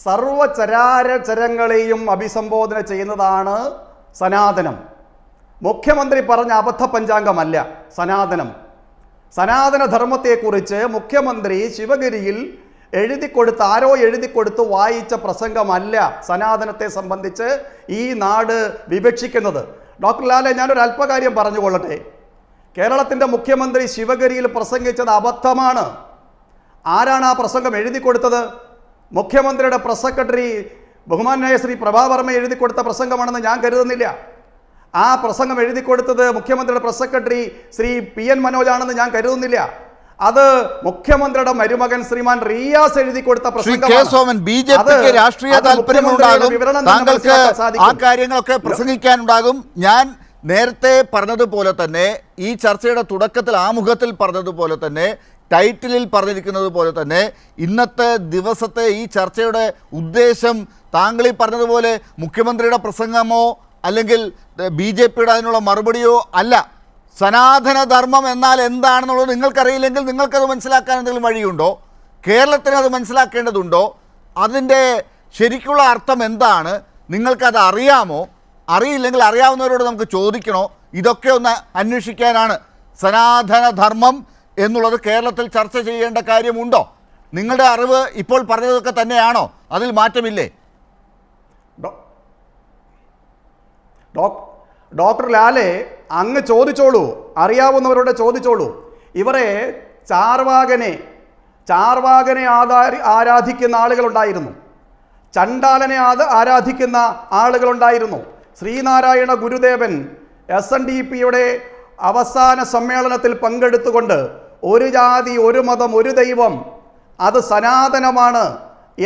സർവചരാചരങ്ങളെയും അഭിസംബോധന ചെയ്യുന്നതാണ് സനാതനം. മുഖ്യമന്ത്രി പറഞ്ഞ അബദ്ധ പഞ്ചാംഗമല്ല സനാതനം. സനാതന ധർമ്മത്തെക്കുറിച്ച് മുഖ്യമന്ത്രി ശിവഗിരിയിൽ ആരോ എഴുതിക്കൊടുത്ത് വായിച്ച പ്രസംഗമല്ല സനാതനത്തെ സംബന്ധിച്ച് ഈ നാട് വിവക്ഷിക്കുന്നത്. ഡോക്ടർ ലാലെ, ഞാനൊരു അല്പകാര്യം പറഞ്ഞുകൊള്ളട്ടെ. കേരളത്തിൻ്റെ മുഖ്യമന്ത്രി ശിവഗിരിയിൽ പ്രസംഗിച്ചത് അബദ്ധമാണ്. ആരാണ് ആ പ്രസംഗം എഴുതി കൊടുത്തത്? മുഖ്യമന്ത്രിയുടെ പ്രസ് സെക്രട്ടറി ബഹുമാനായ ശ്രീ പ്രഭാവർമ്മ എഴുതി കൊടുത്ത പ്രസംഗമാണെന്ന് ഞാൻ കരുതുന്നില്ല. ആ പ്രസംഗം എഴുതി കൊടുത്തത് മുഖ്യമന്ത്രിയുടെ പ്രസ് സെക്രട്ടറി ശ്രീ PN മനോജാണെന്ന് ഞാൻ കരുതുന്നില്ല. അത് മുഖ്യമന്ത്രിയുടെ മരുമകൻ ശ്രീമാൻ റിയാസ് എഴുതി കൊടുത്ത പ്രസംഗമാണ്. ബിജെപിക്ക് രാഷ്ട്രീയ താല്പര്യമുണ്ടാകും, താങ്കൾക്ക് ആ കാര്യങ്ങളൊക്കെ പ്രസംഗിക്കാനുണ്ടാകും. ഞാൻ നേരത്തെ പറഞ്ഞതുപോലെ തന്നെ, ഈ ചർച്ചയുടെ തുടക്കത്തിൽ ആമുഖത്തിൽ പറഞ്ഞതുപോലെ തന്നെ, ടൈറ്റിലിൽ പറഞ്ഞിരിക്കുന്നത് പോലെ തന്നെ, ഇന്നത്തെ ദിവസത്തെ ഈ ചർച്ചയുടെ ഉദ്ദേശം താങ്കളീ പറഞ്ഞതുപോലെ മുഖ്യമന്ത്രിയുടെ പ്രസംഗമോ അല്ലെങ്കിൽ BJPയുടെ അതിനുള്ള മറുപടിയോ അല്ല. സനാതനധർമ്മം എന്നാൽ എന്താണെന്നുള്ളത് നിങ്ങൾക്കറിയില്ലെങ്കിൽ നിങ്ങൾക്കത് മനസ്സിലാക്കാൻ എന്തെങ്കിലും വഴിയുണ്ടോ? കേരളത്തിന് അത് മനസ്സിലാക്കേണ്ടതുണ്ടോ? അതിൻ്റെ ശരിക്കുള്ള അർത്ഥം എന്താണ്? നിങ്ങൾക്കത് അറിയാമോ? അറിയില്ലെങ്കിൽ അറിയാവുന്നവരോട് നമുക്ക് ചോദിക്കണോ? ഇതൊക്കെ ഒന്ന് അന്വേഷിക്കാനാണ് സനാതനധർമ്മം എന്നുള്ളത് കേരളത്തിൽ ചർച്ച ചെയ്യേണ്ട കാര്യമുണ്ടോ? നിങ്ങളുടെ അറിവ് ഇപ്പോൾ പറഞ്ഞതൊക്കെ തന്നെയാണോ? അതിൽ മാറ്റമില്ലേ? ഡോക്ടർ ലാലെ, അങ്ങ് ചോദിച്ചോളൂ, അറിയാവുന്നവരോട് ചോദിച്ചോളൂ. ഇവരെ ചാർവാകനെ ആരാധിക്കുന്ന ആളുകളുണ്ടായിരുന്നു. ചണ്ടാലനെ ആരാധിക്കുന്ന ആളുകളുണ്ടായിരുന്നു. ശ്രീനാരായണ ഗുരുദേവൻ SNDPയുടെ അവസാന സമ്മേളനത്തിൽ പങ്കെടുത്തുകൊണ്ട് ഒരു ജാതി, ഒരു മതം, ഒരു ദൈവം, അത് സനാതനമാണ്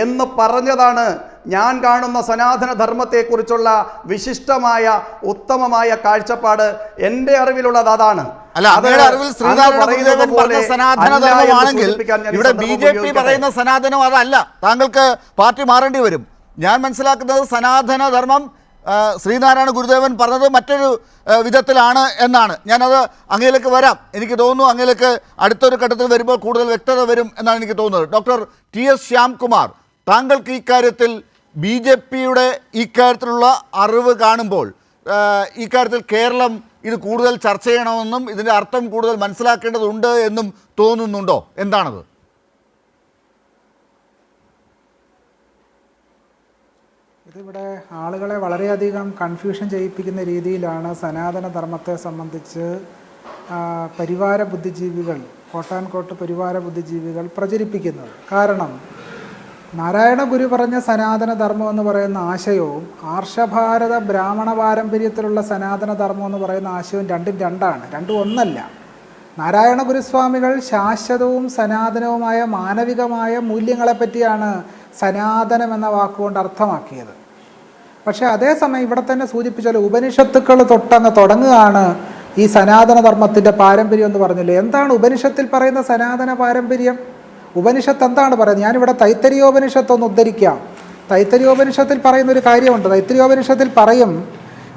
എന്ന് പറഞ്ഞതാണ് ഞാൻ കാണുന്ന സനാതന ധർമ്മത്തെക്കുറിച്ചുള്ള വിശിഷ്ടമായ ഉത്തമമായ കാഴ്ചപ്പാട്. എൻ്റെ അറിവിലുള്ളത് അതാണ്. അല്ല, അങ്ങയുടെ അറിവിൽ ശ്രീനാരായണ ഗുരുദേവൻ പറഞ്ഞ സനാതന ധർമ്മമാണെങ്കിൽ ഇവിടെ BJP പറയുന്ന സനാതനം അതല്ല. താങ്കൾക്ക് പാർട്ടി മാറേണ്ടി വരും. ഞാൻ മനസ്സിലാക്കുന്നത് സനാതന ധർമ്മം ശ്രീനാരായണ ഗുരുദേവൻ പറഞ്ഞത് മറ്റൊരു വിധത്തിലാണ് എന്നാണ്. ഞാനത് അങ്ങയിലേക്ക് വരാം. എനിക്ക് തോന്നുന്നു അങ്ങയിലേക്ക് അടുത്തൊരു ഘട്ടത്തിൽ വരുമ്പോൾ കൂടുതൽ വ്യക്തത വരും എന്നാണ് എനിക്ക് തോന്നുന്നത്. ഡോക്ടർ TS ശ്യാംകുമാർ, താങ്കൾക്ക് ഇക്കാര്യത്തിൽ BJPയുടെ ഇക്കാര്യത്തിലുള്ള അറിവ് കാണുമ്പോൾ ഇക്കാര്യത്തിൽ കേരളം ഇത് കൂടുതൽ ചർച്ച ചെയ്യണമെന്നും ഇതിൻ്റെ അർത്ഥം കൂടുതൽ മനസ്സിലാക്കേണ്ടതുണ്ട് എന്നും തോന്നുന്നുണ്ടോ? എന്താണത്? ഇതിവിടെ ആളുകളെ വളരെയധികം കൺഫ്യൂഷൻ ചെയ്യിപ്പിക്കുന്ന രീതിയിലാണ് സനാതന ധർമ്മത്തെ സംബന്ധിച്ച് പരിവാര ബുദ്ധിജീവികൾ, കോട്ടാൻകോട്ട് പരിവാര ബുദ്ധിജീവികൾ പ്രചരിപ്പിക്കുന്നത്. കാരണം നാരായണ ഗുരു പറഞ്ഞ സനാതന ധർമ്മം എന്ന് പറയുന്ന ആശയവും ആർഷഭാരത ബ്രാഹ്മണ പാരമ്പര്യത്തിലുള്ള സനാതന ധർമ്മം എന്ന് പറയുന്ന ആശയവും രണ്ടും രണ്ടാണ്, രണ്ടും ഒന്നല്ല. നാരായണ ഗുരുസ്വാമികൾ ശാശ്വതവും സനാതനവുമായ മാനവികമായ മൂല്യങ്ങളെപ്പറ്റിയാണ് സനാതനം എന്ന വാക്കുകൊണ്ട് അർത്ഥമാക്കിയത്. പക്ഷേ അതേസമയം ഇവിടെ തന്നെ സൂചിപ്പിച്ചാൽ ഉപനിഷത്തുക്കൾ തൊട്ടങ്ങ് തുടങ്ങുകയാണ് ഈ സനാതന ധർമ്മത്തിൻ്റെ പാരമ്പര്യം എന്ന് പറഞ്ഞില്ലേ. എന്താണ് ഉപനിഷത്തിൽ പറയുന്ന സനാതന പാരമ്പര്യം? ഉപനിഷത്ത് എന്താണ് പറയുന്നത്? ഞാനിവിടെ തൈത്തരീയോപനിഷത്ത് ഒന്ന് ഉദ്ധരിക്കാം. തൈത്തരീയോപനിഷത്തിൽ പറയുന്ന ഒരു കാര്യമുണ്ട്. തൈത്തരീയോപനിഷത്തിൽ പറയും,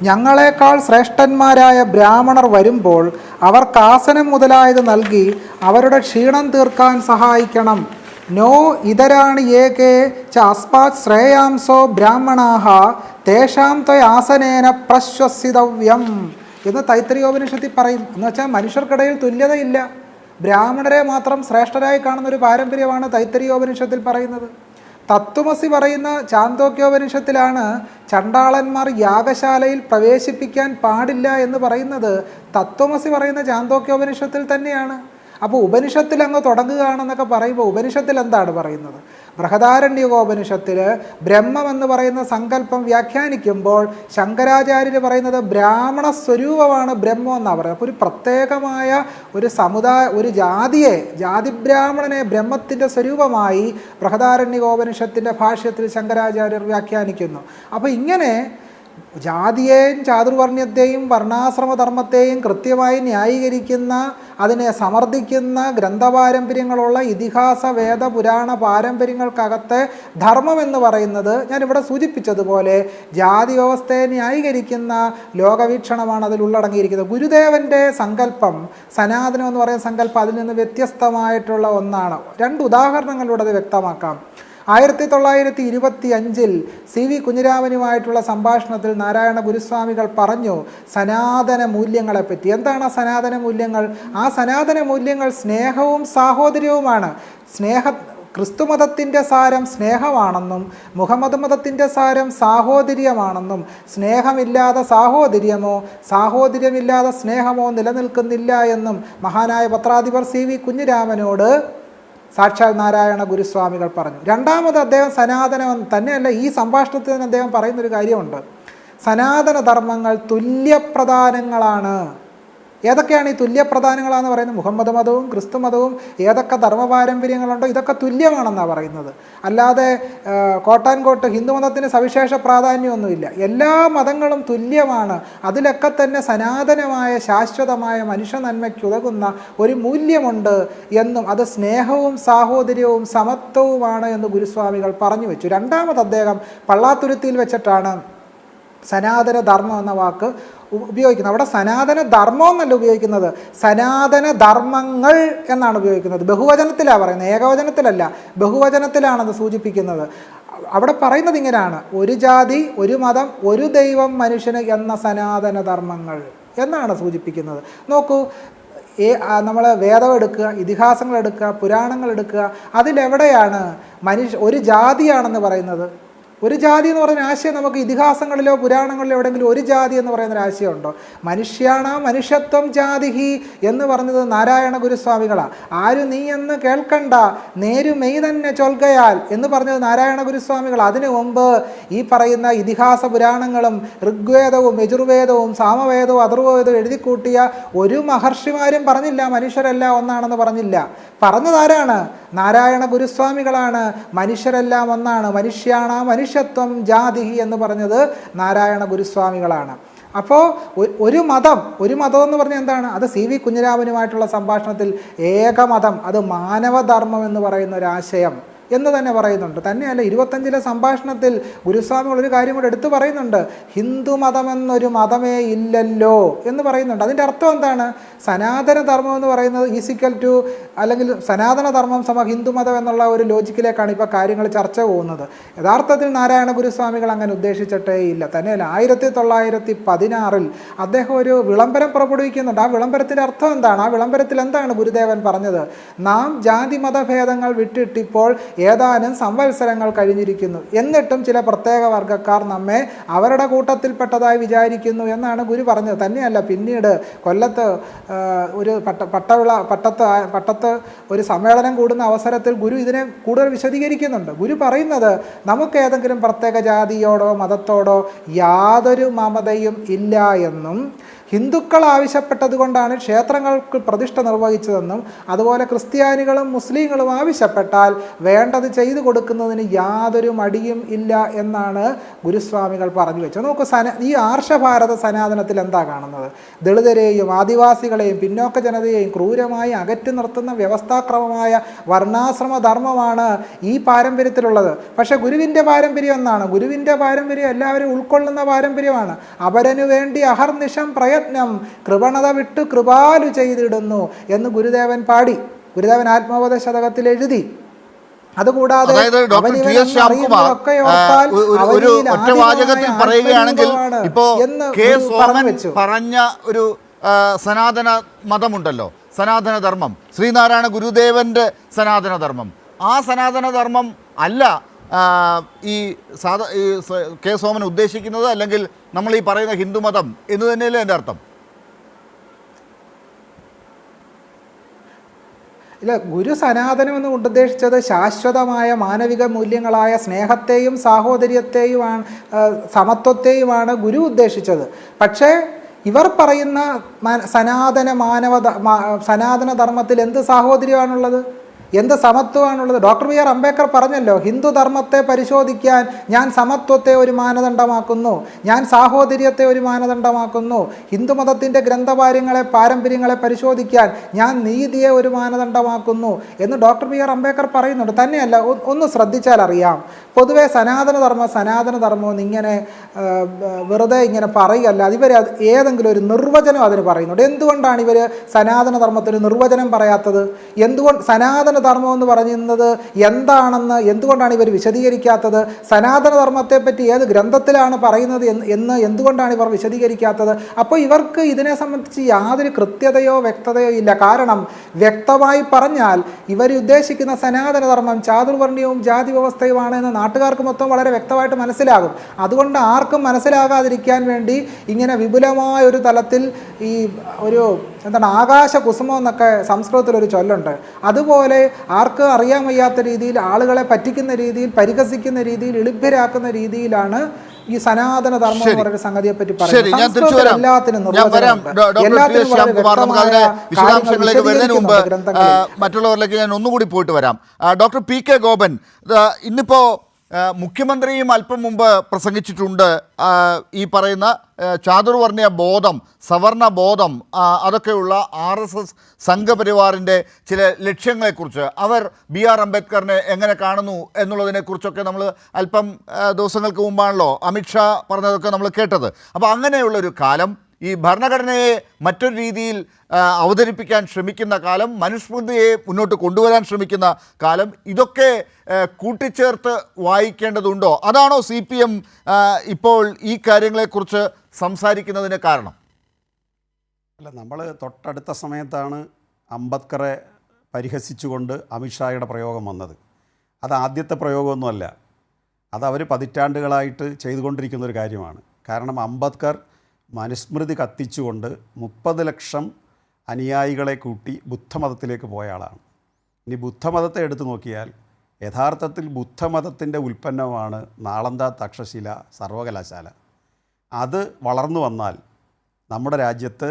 ഞങ്ങളെക്കാൾ ശ്രേഷ്ഠന്മാരായ ബ്രാഹ്മണർ വരുമ്പോൾ അവർക്ക് ആസനം മുതലായത് നൽകി അവരുടെ ക്ഷീണം തീർക്കാൻ സഹായിക്കണം. നോ ഇതരാണി ഏകേ ച അസ്മാത് ശ്രേയാംസോ ബ്രാഹ്മണാഹ തേഷാം ത്വയ ആസനേന പ്രശ്വസിതവ്യം എന്ന് തൈത്തരീയോപനിഷത്തിൽ പറയും. എന്ന് വെച്ചാൽ മനുഷ്യർക്കിടയിൽ തുല്യതയില്ല, ബ്രാഹ്മണരെ മാത്രം ശ്രേഷ്ഠരായി കാണുന്നൊരു പാരമ്പര്യമാണ് തൈത്തരീയോപനിഷത്തിൽ പറയുന്നത്. തത്വമസി പറയുന്ന ചാന്തോക്യോപനിഷത്തിലാണ് ചണ്ടാളന്മാർ യാഗശാലയിൽ പ്രവേശിപ്പിക്കാൻ പാടില്ല എന്ന് പറയുന്നത്. തത്വമസി പറയുന്ന ചാന്തോക്യോപനിഷത്തിൽ തന്നെയാണ്. അപ്പോൾ ഉപനിഷത്തിൽ അങ്ങ് തുടങ്ങുകയാണെന്നൊക്കെ പറയുമ്പോൾ ഉപനിഷത്തിൽ എന്താണ് പറയുന്നത്? ബൃഹദാരണ്യകോപനിഷത്തിൽ ബ്രഹ്മം എന്ന് പറയുന്ന സങ്കല്പം വ്യാഖ്യാനിക്കുമ്പോൾ ശങ്കരാചാര്യർ പറയുന്നത് ബ്രാഹ്മണ സ്വരൂപമാണ് ബ്രഹ്മം എന്നാണ് പറയുന്നത്. അപ്പോൾ ഒരു പ്രത്യേകമായ ഒരു ഒരു ജാതി ബ്രാഹ്മണനെ ബ്രഹ്മത്തിൻ്റെ സ്വരൂപമായി ബൃഹദാരണ്യകോപനിഷത്തിൻ്റെ ഭാഷ്യത്തിൽ ശങ്കരാചാര്യർ വ്യാഖ്യാനിക്കുന്നു. അപ്പോൾ ഇങ്ങനെ ജാതിയെയും ചാതുർവർണ്ണ്യത്തെയും വർണ്ണാശ്രമധർമ്മത്തെയും കൃത്യമായി ന്യായീകരിക്കുന്ന, അതിനെ സമർത്ഥിക്കുന്ന ഗ്രന്ഥപാരമ്പര്യങ്ങളുള്ള ഇതിഹാസ വേദ പുരാണ പാരമ്പര്യങ്ങൾക്കകത്തെ ധർമ്മം എന്ന് പറയുന്നത് ഞാനിവിടെ സൂചിപ്പിച്ചതുപോലെ ജാതി വ്യവസ്ഥയെ ന്യായീകരിക്കുന്ന ലോകവീക്ഷണമാണ് അതിൽ ഉള്ളടങ്ങിയിരിക്കുന്നത്. ഗുരുദേവൻ്റെ സങ്കല്പം, സനാതനം എന്ന് പറയുന്ന സങ്കല്പം അതിൽ നിന്ന് വ്യത്യസ്തമായിട്ടുള്ള ഒന്നാണ്. രണ്ട് ഉദാഹരണങ്ങളിലൂടെ അത് വ്യക്തമാക്കാം. 1925 CV കുഞ്ഞിരാമനുമായിട്ടുള്ള സംഭാഷണത്തിൽ നാരായണ ഗുരുസ്വാമികൾ പറഞ്ഞു സനാതന മൂല്യങ്ങളെപ്പറ്റി. എന്താണ് ആ സനാതന മൂല്യങ്ങൾ? ആ സനാതന മൂല്യങ്ങൾ സ്നേഹവും സാഹോദര്യവുമാണ്. ക്രിസ്തുമതത്തിൻ്റെ സാരം സ്നേഹമാണെന്നും മുഹമ്മദ് മതത്തിൻ്റെ സാരം സാഹോദര്യമാണെന്നും സ്നേഹമില്ലാതെ സാഹോദര്യമോ സാഹോദര്യമില്ലാതെ സ്നേഹമോ നിലനിൽക്കുന്നില്ല എന്നും മഹാനായ പത്രാധിപർ CV കുഞ്ഞിരാമനോട് സാക്ഷാൽ നാരായണ ഗുരുസ്വാമികൾ പറഞ്ഞു. രണ്ടാമത് അദ്ദേഹം സനാതനം തന്നെയല്ല, ഈ സംഭാഷണത്തിൽ തന്നെ അദ്ദേഹം പറയുന്നൊരു കാര്യമുണ്ട്. സനാതന ധർമ്മങ്ങൾ തുല്യപ്രധാനങ്ങളാണ്. ഏതൊക്കെയാണ് ഈ തുല്യപ്രധാനങ്ങളാണെന്ന് പറയുന്നത്? മുഹമ്മദ് മതവും ക്രിസ്തു മതവും ഏതൊക്കെ ധർമ്മപാരമ്പര്യങ്ങളുണ്ടോ ഇതൊക്കെ തുല്യമാണെന്നാണ് പറയുന്നത്. അല്ലാതെ കോട്ടാൻകോട്ട് ഹിന്ദുമതത്തിന് സവിശേഷ പ്രാധാന്യമൊന്നുമില്ല. എല്ലാ മതങ്ങളും തുല്യമാണ്. അതിലൊക്കെ തന്നെ സനാതനമായ ശാശ്വതമായ മനുഷ്യ നന്മയ്ക്ക് ഉതകുന്ന ഒരു മൂല്യമുണ്ട് എന്നും അത് സ്നേഹവും സാഹോദര്യവും സമത്വവുമാണ് എന്ന് ഗുരുസ്വാമികൾ പറഞ്ഞു വെച്ചു. രണ്ടാമത് അദ്ദേഹം പള്ളാത്തുരുത്തിയിൽ വെച്ചിട്ടാണ് സനാതന ധർമ്മം എന്ന വാക്ക് ഉപയോഗിക്കുന്നത്. അവിടെ സനാതന ധർമ്മം എന്നല്ല ഉപയോഗിക്കുന്നത്, സനാതന ധർമ്മങ്ങൾ എന്നാണ് ഉപയോഗിക്കുന്നത്. ബഹുവചനത്തിലാണ് പറയുന്നത്, ഏകവചനത്തിലല്ല, ബഹുവചനത്തിലാണത് സൂചിപ്പിക്കുന്നത്. അവിടെ പറയുന്നത് ഇങ്ങനെയാണ്: ഒരു ജാതി, ഒരു മതം, ഒരു ദൈവം മനുഷ്യന് എന്ന സനാതന ധർമ്മങ്ങൾ എന്നാണ് സൂചിപ്പിക്കുന്നത്. നോക്കൂ, നമ്മൾ വേദം എടുക്കുക, ഇതിഹാസങ്ങൾ എടുക്കുക, പുരാണങ്ങൾ എടുക്കുക, അതിലെവിടെയാണ് ഒരു ജാതിയാണെന്ന് പറയുന്നത്? ഒരു ജാതി എന്ന് പറയുന്ന ആശയം നമുക്ക് ഇതിഹാസങ്ങളിലോ പുരാണങ്ങളിലോ എവിടെയെങ്കിലും ഒരു ജാതി എന്ന് പറയുന്ന ഒരു ആശയമുണ്ടോ? മനുഷ്യാണ മനുഷ്യത്വം ജാതിഹി എന്ന് പറഞ്ഞത് നാരായണ ഗുരുസ്വാമികളാണ്. ആരും നീ എന്ന് കേൾക്കണ്ട നേരു മെയ് തന്നെ ചൊൽകയാൽ എന്ന് പറഞ്ഞത് നാരായണ ഗുരുസ്വാമികൾ. അതിനു മുമ്പ് ഈ പറയുന്ന ഇതിഹാസ പുരാണങ്ങളും ഋഗ്വേദവും യജുർവേദവും സാമവേദവും അഥർവവേദവും എഴുതിക്കൂട്ടിയ ഒരു മഹർഷിമാരും പറഞ്ഞില്ല മനുഷ്യരെല്ലാം ഒന്നാണെന്ന് പറഞ്ഞില്ല. പറഞ്ഞതാരാണ്? നാരായണ ഗുരുസ്വാമികളാണ്. മനുഷ്യരെല്ലാം ഒന്നാണ്, മനുഷ്യാണ മനുഷ്യത്വം ജാതിഹി എന്ന് പറഞ്ഞത് നാരായണ ഗുരുസ്വാമികളാണ്. അപ്പോൾ ഒരു മതം എന്ന് പറഞ്ഞാൽ എന്താണ്? അത് സി വി കുഞ്ഞിരാമനുമായിട്ടുള്ള സംഭാഷണത്തിൽ ഏകമതം, അത് മാനവധർമ്മം എന്ന് പറയുന്ന ഒരു ആശയം എന്ന് തന്നെ പറയുന്നുണ്ട്. തന്നെയല്ല 25 സംഭാഷണത്തിൽ ഗുരുസ്വാമികൾ ഒരു കാര്യം കൂടെ എടുത്തു പറയുന്നുണ്ട്. ഹിന്ദു മതമെന്നൊരു മതമേ ഇല്ലല്ലോ എന്ന് പറയുന്നുണ്ട്. അതിൻ്റെ അർത്ഥം എന്താണ്? സനാതന ധർമ്മം എന്ന് പറയുന്നത് ഈസിക്കൽ ടു, അല്ലെങ്കിൽ സനാതന ധർമ്മം സമ ഹിന്ദു മതം എന്നുള്ള ഒരു ലോജിക്കിലേക്കാണ് ഇപ്പോൾ കാര്യങ്ങൾ ചർച്ച പോകുന്നത്. യഥാർത്ഥത്തിൽ നാരായണ ഗുരുസ്വാമികൾ അങ്ങനെ ഉദ്ദേശിച്ചിട്ടേ ഇല്ല. തന്നെയല്ല 1916 അദ്ദേഹം ഒരു വിളംബരം പുറപ്പെടുവിക്കുന്നുണ്ട്. ആ വിളംബരത്തിൻ്റെ അർത്ഥം എന്താണ്? ആ വിളംബരത്തിൽ എന്താണ് ഗുരുദേവൻ പറഞ്ഞത്? നാം ജാതി മതഭേദങ്ങൾ വിട്ടിട്ടിപ്പോൾ ഏതാനും സംവത്സരങ്ങൾ കഴിഞ്ഞിരിക്കുന്നു, എന്നിട്ടും ചില പ്രത്യേക വർഗ്ഗക്കാർ നമ്മെ അവരുടെ കൂട്ടത്തിൽപ്പെട്ടതായി വിചാരിക്കുന്നു എന്നാണ് ഗുരു പറഞ്ഞത്. തന്നെയല്ല പിന്നീട് കൊല്ലത്ത് ഒരു പട്ടത്ത് ഒരു സമ്മേളനം കൂടുന്ന അവസരത്തിൽ ഗുരു ഇതിനെ കൂടുതൽ വിശദീകരിക്കുന്നുണ്ട്. ഗുരു പറയുന്നത് നമുക്ക് ഏതെങ്കിലും പ്രത്യേക ജാതിയോടോ മതത്തോടോ യാതൊരു മമതയും ഇല്ല എന്നും, ഹിന്ദുക്കൾ ആവശ്യപ്പെട്ടത് കൊണ്ടാണ് ക്ഷേത്രങ്ങൾക്ക് പ്രതിഷ്ഠ നിർവഹിച്ചതെന്നും, അതുപോലെ ക്രിസ്ത്യാനികളും മുസ്ലിങ്ങളും ആവശ്യപ്പെട്ടാൽ വേണ്ടത് ചെയ്തു കൊടുക്കുന്നതിന് യാതൊരു മടിയും ഇല്ല എന്നാണ് ഗുരുസ്വാമികൾ പറഞ്ഞു വെച്ചത്. നമുക്ക് ഈ ആർഷഭാരത സനാതനത്തിൽ എന്താ കാണുന്നത്? ദളിതരെയും ആദിവാസികളെയും പിന്നോക്ക ജനതയെയും ക്രൂരമായി അകറ്റി നിർത്തുന്ന വ്യവസ്ഥാക്രമമായ വർണ്ണാശ്രമ ധർമ്മമാണ് ഈ പാരമ്പര്യത്തിലുള്ളത്. പക്ഷേ ഗുരുവിൻ്റെ പാരമ്പര്യം എന്നാണ്? ഗുരുവിൻ്റെ പാരമ്പര്യം എല്ലാവരും ഉൾക്കൊള്ളുന്ന പാരമ്പര്യമാണ്. അപരനു വേണ്ടി അഹർനിശം പ്രയത്നം കൃപണത വിട്ടു കൃപാലു ചെയ്തിടുന്നു എന്ന് ഗുരുദേവൻ പാടി. ഗുരുദേവൻ ആത്മബോധ ശതകത്തിൽ എഴുതി. അതുകൂടാതെ ഒരു ഒറ്റവാചകത്തിൽ പറയുകയാണെങ്കിൽ ഇപ്പോ കെ സോമൻ പറഞ്ഞ ഒരു സനാതന മതമുണ്ടല്ലോ, സനാതന ധർമ്മം, ശ്രീനാരായണ ഗുരുദേവന്റെ സനാതന ധർമ്മം, ആ സനാതന ധർമ്മം അല്ല ഈ കെ സോമൻ ഉദ്ദേശിക്കുന്നത്, അല്ലെങ്കിൽ നമ്മൾ ഈ പറയുന്ന ഹിന്ദുമതം എന്ന് തന്നെയല്ലേ എൻ്റെ അർത്ഥം? ഇല്ല, ഗുരു സനാതനം എന്ന് ഉദ്ദേശിച്ചത് ശാശ്വതമായ മാനവിക മൂല്യങ്ങളായ സ്നേഹത്തെയും സാഹോദര്യത്തെയുമാണ്, സമത്വത്തെയുമാണ് ഗുരു ഉദ്ദേശിച്ചത്. പക്ഷേ ഇവർ പറയുന്ന സനാതന ധർമ്മത്തിൽ എന്ത് സാഹോദര്യമാണുള്ളത്? എന്ത് സമത്വമാണുള്ളത്? ഡോക്ടർ ബി ആർ അംബേദ്കർ പറഞ്ഞല്ലോ, ഹിന്ദു ധർമ്മത്തെ പരിശോധിക്കാൻ ഞാൻ സമത്വത്തെ ഒരു മാനദണ്ഡമാക്കുന്നു, ഞാൻ സാഹോദര്യത്തെ ഒരു മാനദണ്ഡമാക്കുന്നു. ഹിന്ദുമതത്തിൻ്റെ പാരമ്പര്യങ്ങളെ പരിശോധിക്കാൻ ഞാൻ നീതിയെ ഒരു മാനദണ്ഡമാക്കുന്നു എന്ന് ഡോക്ടർ ബി ആർ അംബേദ്കർ പറയുന്നുണ്ട്. തന്നെയല്ല, ഒന്ന് ശ്രദ്ധിച്ചാൽ അറിയാം, പൊതുവെ സനാതനധർമ്മം എന്നിങ്ങനെ വെറുതെ ഇങ്ങനെ പറയുകയല്ല, ഇവർ ഏതെങ്കിലും ഒരു നിർവചനം അതിന് പറയുന്നുണ്ട്. എന്തുകൊണ്ടാണ് ഇവർ സനാതനധർമ്മത്തിന് നിർവചനം പറയാത്തത്? എന്തുകൊണ്ട് സനാതനധർമ്മം എന്ന് പറയുന്നത് എന്താണെന്ന് എന്തുകൊണ്ടാണ് ഇവർ വിശദീകരിക്കാത്തത്? സനാതനധർമ്മത്തെ പറ്റി ഏത് ഗ്രന്ഥത്തിലാണ് പറയുന്നത് എന്ന് എന്തുകൊണ്ടാണ് ഇവർ വിശദീകരിക്കാത്തത്? അപ്പോൾ ഇവർക്ക് ഇതിനെ സംബന്ധിച്ച് യാതൊരു കൃത്യതയോ വ്യക്തതയോ ഇല്ല. കാരണം വ്യക്തമായി പറഞ്ഞാൽ ഇവർ ഉദ്ദേശിക്കുന്ന സനാതനധർമ്മം ചാതുർവർണ്ണയവും ജാതി വ്യവസ്ഥയുമാണ് എന്ന് നാട്ടുകാർക്ക് മൊത്തം വളരെ വ്യക്തമായിട്ട് മനസ്സിലാകും. അതുകൊണ്ട് ആർക്കും മനസ്സിലാകാതിരിക്കാൻ വേണ്ടി ഇങ്ങനെ വിപുലമായ ഒരു തലത്തിൽ ഈ ഒരു ആകാശ കുസുമം എന്നൊക്കെ സംസ്കൃതത്തിലൊരു ചൊല്ലുണ്ട്. അതുപോലെ ആർക്കും അറിയാൻ വയ്യാത്ത രീതിയിൽ, ആളുകളെ പറ്റിക്കുന്ന രീതിയിൽ, പരിഹസിക്കുന്ന രീതിയിൽ, എളിഭ്യരാക്കുന്ന രീതിയിലാണ് ഈ സനാതന ധർമ്മം എന്ന് പറയുന്ന സംഗതിയെ പറ്റി പറയുന്നത്. മറ്റുള്ളവരിലേക്ക് ഞാൻ ഒന്നുകൂടി പോയിട്ട് വരാം. ഡോക്ടർ പി കെ ഗോപൻ, ഇന്നിപ്പോ മുഖ്യമന്ത്രിയും അല്പം മുമ്പ് പ്രസംഗിച്ചിട്ടുണ്ട് ഈ പറയുന്ന ചാതുർവർണ്ണയ ബോധം, സവർണ ബോധം, അതൊക്കെയുള്ള RSS സംഘപരിവാറിൻ്റെ ചില ലക്ഷ്യങ്ങളെക്കുറിച്ച്, അവർ ബി ആർ അംബേദ്കറിനെ എങ്ങനെ കാണുന്നു എന്നുള്ളതിനെക്കുറിച്ചൊക്കെ നമ്മൾ അല്പം ദിവസങ്ങൾക്ക് മുമ്പാണല്ലോ അമിത്ഷാ പറഞ്ഞതൊക്കെ നമ്മൾ കേട്ടത്. അപ്പോൾ അങ്ങനെയുള്ളൊരു കാലം, ഈ ഭരണഘടനയെ മറ്റൊരു രീതിയിൽ അവതരിപ്പിക്കാൻ ശ്രമിക്കുന്ന കാലം, മനുസ്മൃതിയെ മുന്നോട്ട് കൊണ്ടുവരാൻ ശ്രമിക്കുന്ന കാലം, ഇതൊക്കെ കൂട്ടിച്ചേർത്ത് വായിക്കേണ്ടതുണ്ടോ? അതാണോ CPM ഇപ്പോൾ ഈ കാര്യങ്ങളെക്കുറിച്ച് സംസാരിക്കുന്നതിന് കാരണം? അല്ല, നമ്മൾ തൊട്ടടുത്ത സമയത്താണ് അംബേദ്കറെ പരിഹസിച്ചുകൊണ്ട് അമിത്ഷായുടെ പ്രയോഗം വന്നത്. അത് ആദ്യത്തെ പ്രയോഗമൊന്നുമല്ല. അതവർ പതിറ്റാണ്ടുകളായിട്ട് ചെയ്തുകൊണ്ടിരിക്കുന്ന ഒരു കാര്യമാണ്. കാരണം അംബേദ്കർ മനുസ്മൃതി കത്തിച്ചുകൊണ്ട് 30 ലക്ഷം അനുയായികളെ കൂട്ടി ബുദ്ധമതത്തിലേക്ക് പോയ ആളാണ്. ഇനി ബുദ്ധമതത്തെ എടുത്തു നോക്കിയാൽ യഥാർത്ഥത്തിൽ ബുദ്ധമതത്തിൻ്റെ ഉൽപ്പന്നമാണ് നാളന്ദ തക്ഷശില സർവകലാശാല. അത് വളർന്നു വന്നാൽ നമ്മുടെ രാജ്യത്ത്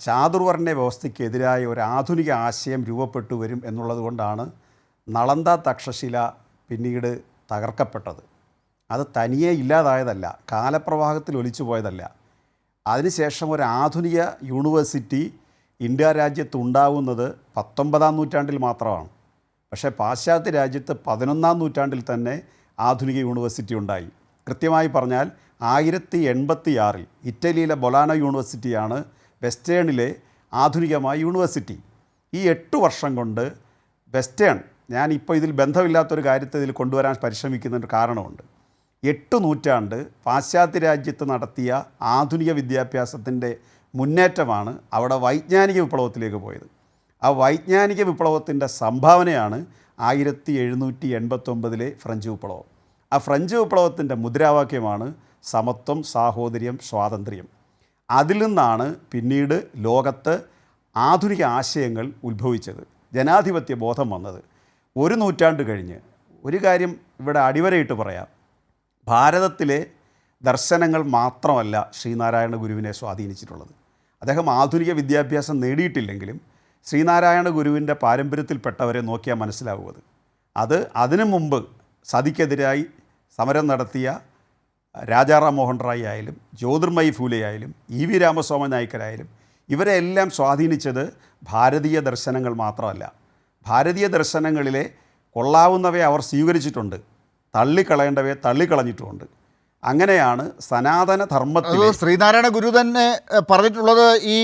ചാതുർവർണ്ണ വ്യവസ്ഥയ്ക്കെതിരായ ഒരു ആധുനിക ആശയം രൂപപ്പെട്ടു വരും എന്നുള്ളത് കൊണ്ടാണ് നളന്ദ തക്ഷശില പിന്നീട് തകർക്കപ്പെട്ടത്. അത് തനിയെ ഇല്ലാതായതല്ല, കാലപ്രവാഹത്തിൽ ഒലിച്ചു പോയതല്ല. അതിനുശേഷം ഒരു ആധുനിക യൂണിവേഴ്സിറ്റി ഇന്ത്യ രാജ്യത്ത് ഉണ്ടാവുന്നത് 19-ാം നൂറ്റാണ്ടിൽ മാത്രമാണ്. പക്ഷേ പാശ്ചാത്യ രാജ്യത്ത് 11-ാം നൂറ്റാണ്ടിൽ തന്നെ ആധുനിക യൂണിവേഴ്സിറ്റി ഉണ്ടായി. കൃത്യമായി പറഞ്ഞാൽ 1086 ഇറ്റലിയിലെ ബൊലാനോ യൂണിവേഴ്സിറ്റിയാണ് വെസ്റ്റേണിലെ ആധുനികമായ യൂണിവേഴ്സിറ്റി. ഈ 8 വർഷം കൊണ്ട് വെസ്റ്റേൺ, ഞാനിപ്പോൾ ഇതിൽ ബന്ധമില്ലാത്തൊരു കാര്യത്തെ ഇതിൽ കൊണ്ടുവരാൻ പരിശ്രമിക്കുന്നതിന് കാരണമുണ്ട്. 8 നൂറ്റാണ്ട് പാശ്ചാത്യ രാജ്യത്ത് നടത്തിയ ആധുനിക വിദ്യാഭ്യാസത്തിൻ്റെ മുന്നേറ്റമാണ് അവിടെ വൈജ്ഞാനിക വിപ്ലവത്തിലേക്ക് പോയത്. ആ വൈജ്ഞാനിക വിപ്ലവത്തിൻ്റെ സംഭാവനയാണ് 1789 ഫ്രഞ്ച് വിപ്ലവം. ആ ഫ്രഞ്ച് വിപ്ലവത്തിൻ്റെ മുദ്രാവാക്യമാണ് സമത്വം, സാഹോദര്യം, സ്വാതന്ത്ര്യം. അതിൽ നിന്നാണ് പിന്നീട് ലോകത്ത് ആധുനിക ആശയങ്ങൾ ഉത്ഭവിച്ചത്, ജനാധിപത്യ ബോധം വന്നത്. 1 നൂറ്റാണ്ട് കഴിഞ്ഞ് ഒരു കാര്യം ഇവിടെ അടിവരയിട്ട് പറയാം. ഭാരതത്തിലെ ദർശനങ്ങൾ മാത്രമല്ല ശ്രീനാരായണ ഗുരുവിനെ സ്വാധീനിച്ചിട്ടുള്ളത്. അദ്ദേഹം ആധുനിക വിദ്യാഭ്യാസം നേടിയിട്ടില്ലെങ്കിലും ശ്രീനാരായണ ഗുരുവിൻ്റെ പാരമ്പര്യത്തിൽപ്പെട്ടവരെ നോക്കിയാൽ മനസ്സിലാവുന്നത്. അതിനു മുമ്പ് സതിക്കെതിരായി സമരം നടത്തിയ രാജാറാം മോഹൻ റായ് ആയാലും ജ്യോതിർമയി ഫൂലെ ആയാലും EV രാമസ്വാമി നായ്ക്കരായാലും ഇവരെ എല്ലാം സ്വാധീനിച്ചത് ഭാരതീയ ദർശനങ്ങൾ മാത്രമല്ല. ഭാരതീയ ദർശനങ്ങളിലെ കൊള്ളാവുന്നവയെ അവർ സ്വീകരിച്ചിട്ടുണ്ട്, തള്ളിക്കളയേണ്ടവയെ തള്ളിക്കളഞ്ഞിട്ടുമുണ്ട്. അങ്ങനെയാണ് സനാതന ധർമ്മത്തിൽ ശ്രീനാരായണ ഗുരു തന്നെ പറഞ്ഞിട്ടുള്ളത് ഈ